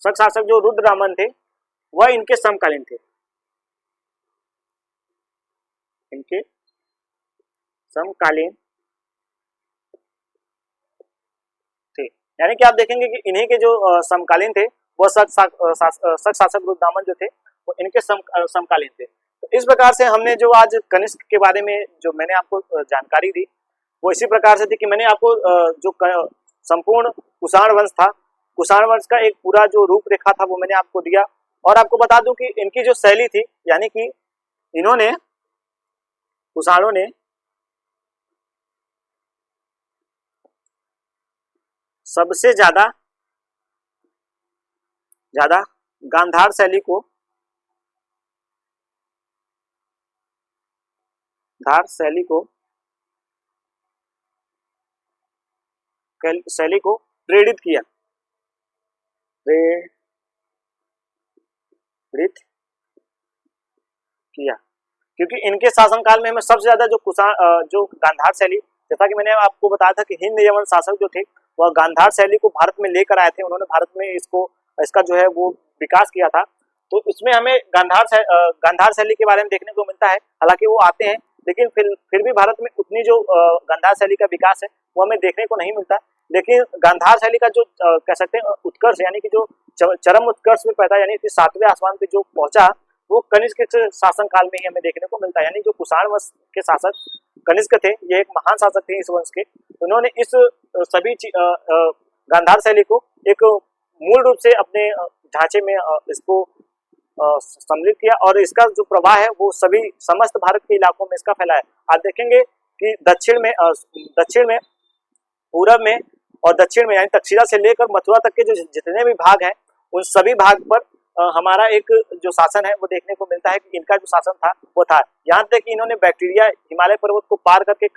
[SPEAKER 1] जो रुद्रदामन थे वह इनके समकालीन थे, यानी कि आप देखेंगे कि इन्हीं के जो समकालीन थे वो शक शासक रुद्रदामन जो थे वो इनके समकालीन थे। तो इस प्रकार से हमने जो आज कनिष्क के बारे में जो मैंने आपको जानकारी दी वो इसी प्रकार से थी कि मैंने आपको जो संपूर्ण कुषाण वंश था, कुषाण वंश का एक पूरा जो रूपरेखा था वो मैंने आपको दिया। और आपको बता दूं कि इनकी जो शैली थी, यानी कि इन्होंने कुषाणों ने सबसे ज्यादा गांधार शैली को प्रेरित किया, क्योंकि इनके शासनकाल में हमें सबसे ज्यादा जो गांधार शैली, जैसा कि मैंने आपको बताया था कि हिंद यवन शासक जो थे वह गांधार शैली को भारत में लेकर आए थे, उन्होंने भारत में इसका जो है वो विकास किया था। तो इसमें हमें गांधार शैली के बारे में देखने को मिलता है। हालांकि वो आते हैं लेकिन फिर भी भारत में उतनी जो गांधार शैली का विकास है वो हमें देखने को नहीं मिलता। लेकिन गांधार शैली का जो कह सकते हैं उत्कर्ष, यानी कि जो चरम उत्कर्ष में पैदा, यानी कि 7वें आसमान पे जो पहुंचा, वो कनिष्क के शासन काल में ही हमें देखने को मिलता है। यानी जो कुषाण वंश के शासक कनिष्क थे, ये एक महान शासक थे इस वंश के, उन्होंने इस सभी गांधार शैली को एक मूल रूप से अपने ढांचे में इसको सम्मिलित किया, और इसका जो प्रवाह है वो समस्त भारत के इलाकों में इसका फैला है। आप देखेंगे कि दक्षिण में, पूरब में और दक्षिण में, यानी तक्षशिला से लेकर मथुरा तक के जो जितने भी भाग हैं उन सभी भाग पर हमारा एक जो शासन है वो देखने को मिलता है कि इनका जो शासन था वो था। यहाँ तक कि इन्होंने बैक्टीरिया हिमालय पर्वत को पार करके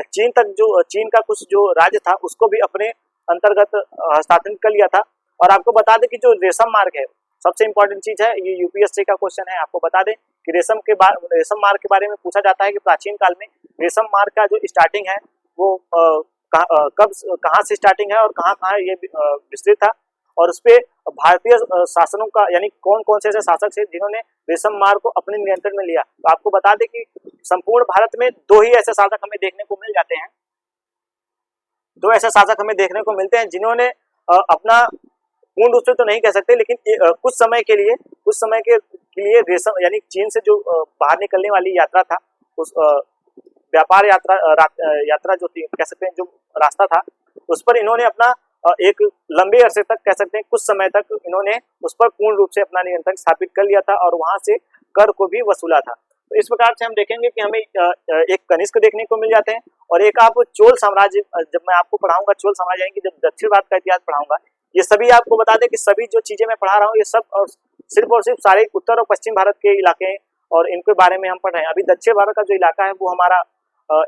[SPEAKER 1] चीन तक, जो चीन का कुछ जो राज्य था उसको भी अपने अंतर्गत हस्तांतरित कर लिया था। और आपको बता दें कि जो रेशम मार्ग है, सबसे इंपॉर्टेंट चीज है, ये यूपीएससी का क्वेश्चन है। आपको बता दें कि रेशम मार्ग के बारे में पूछा जाता है कि प्राचीन काल में रेशम मार्ग का जो स्टार्टिंग है वो कहाँ से स्टार्टिंग है और कहाँ ये विस्तृत था, और उस पर भारतीय शासनों का, यानी कौन कौन से ऐसे शासक थे जिन्होंने रेशम मार्ग को अपने नियंत्रण में लिया। तो आपको बता दें कि संपूर्ण भारत में 2 ही ऐसे शासक हमें देखने को मिल जाते हैं, 2 ऐसे शासक हमें देखने को मिलते हैं जिन्होंने अपना पूर्ण रूप से तो नहीं कह सकते, लेकिन कुछ समय के लिए रेशम, यानी चीन से जो बाहर निकलने वाली यात्रा था, उस व्यापार यात्रा जो थी, कह सकते हैं जो रास्ता था, उस पर इन्होंने अपना एक लंबे अरसे तक कह सकते हैं कुछ समय तक इन्होंने उस पर पूर्ण रूप से अपना नियंत्रण स्थापित कर लिया था और वहां से कर को भी वसूला था। तो इस प्रकार से हम देखेंगे कि हमें एक कनिष्क देखने को मिल जाते हैं और एक आप चोल साम्राज्य, जब मैं आपको पढ़ाऊंगा चोल साम्राज्य यानी कि जब दक्षिण भारत का इतिहास पढ़ाऊंगा, ये सभी आपको बता दें कि सभी जो चीजें मैं पढ़ा रहा हूँ ये सब और सिर्फ सारे उत्तर और पश्चिम भारत के इलाके और इनके बारे में हम पढ़ रहे हैं। अभी दक्षिण भारत का जो इलाका है वो हमारा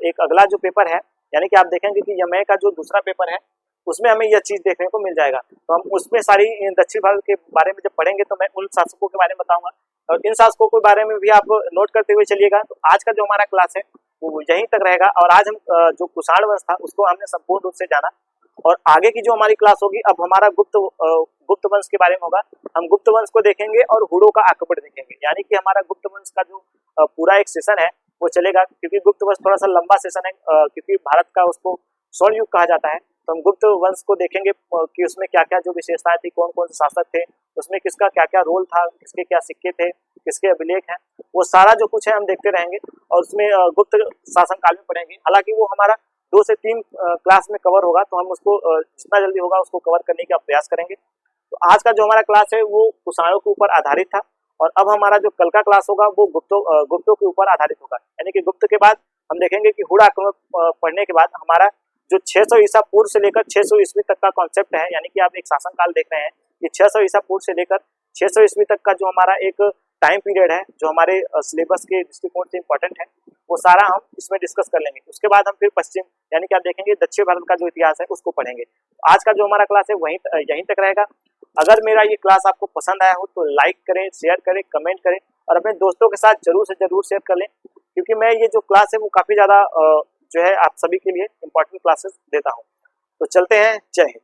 [SPEAKER 1] एक अगला जो पेपर है, यानी कि आप देखेंगे कि यमय का जो दूसरा पेपर है उसमें हमें यह चीज देखने को मिल जाएगा। तो हम उसमें सारी दक्षिण भारत के बारे में जब पढ़ेंगे तो मैं उन शासकों के बारे में बताऊंगा और इन शासकों के बारे में भी आप नोट करते हुए चलिएगा। तो आज का जो हमारा क्लास है वो यहीं तक रहेगा और आज हम जो कुषाण वंश था उसको हमने संपूर्ण रूप से जाना और आगे की जो हमारी क्लास होगी अब हमारा गुप्त वंश के बारे में होगा। हम गुप्त वंश को देखेंगे और हुडों का आक्रमण देखेंगे, यानी कि हमारा गुप्त वंश का जो पूरा एक सेशन है वो चलेगा, क्योंकि गुप्त वंश थोड़ा सा लंबा सेशन है क्योंकि भारत का उसको स्वर्ण युग कहा जाता है। तो हम गुप्त वंश को देखेंगे कि उसमें क्या क्या जो विशेषताएं थी, कौन कौन से शासक थे, उसमें किसका क्या क्या रोल था, किसके क्या सिक्के थे, किसके अभिलेख हैं, वो सारा जो कुछ है हम देखते रहेंगे और उसमें गुप्त शासनकाल में पढ़ेंगे। हालांकि वो हमारा 2 से 3 क्लास में कवर होगा, तो हम उसको जितना जल्दी होगा उसको कवर करने का प्रयास करेंगे। तो आज का जो हमारा क्लास है वो कुषाणों के ऊपर आधारित था और अब हमारा जो कल का क्लास होगा वो गुप्तों के ऊपर आधारित होगा, यानी कि गुप्त के बाद हम देखेंगे कि हुड़ आक्रमण पढ़ने के बाद हमारा जो 600 ईसा पूर्व से लेकर 600 ईस्वी तक का कॉन्सेप्ट है, यानी कि आप एक शासन काल देख रहे हैं कि 600 ईसा पूर्व से लेकर 600 ईस्वी तक का जो हमारा एक टाइम पीरियड है जो हमारे सिलेबस के दृष्टिकोण से इम्पोर्टेंट है, वो सारा हम इसमें डिस्कस कर लेंगे। उसके बाद हम फिर पश्चिम यानी कि आप देखेंगे दक्षिण भारत का जो इतिहास है उसको पढ़ेंगे। आज का जो हमारा क्लास है यहीं तक रहेगा। अगर मेरा ये क्लास आपको पसंद आया हो तो लाइक करें, शेयर करें, कमेंट करें और अपने दोस्तों के साथ जरूर से जरूर शेयर कर लें, क्योंकि मैं ये जो क्लास है वो काफी ज्यादा जो है आप सभी के लिए इम्पोर्टेंट क्लासेस देता हूँ। तो चलते हैं, जय हिंद।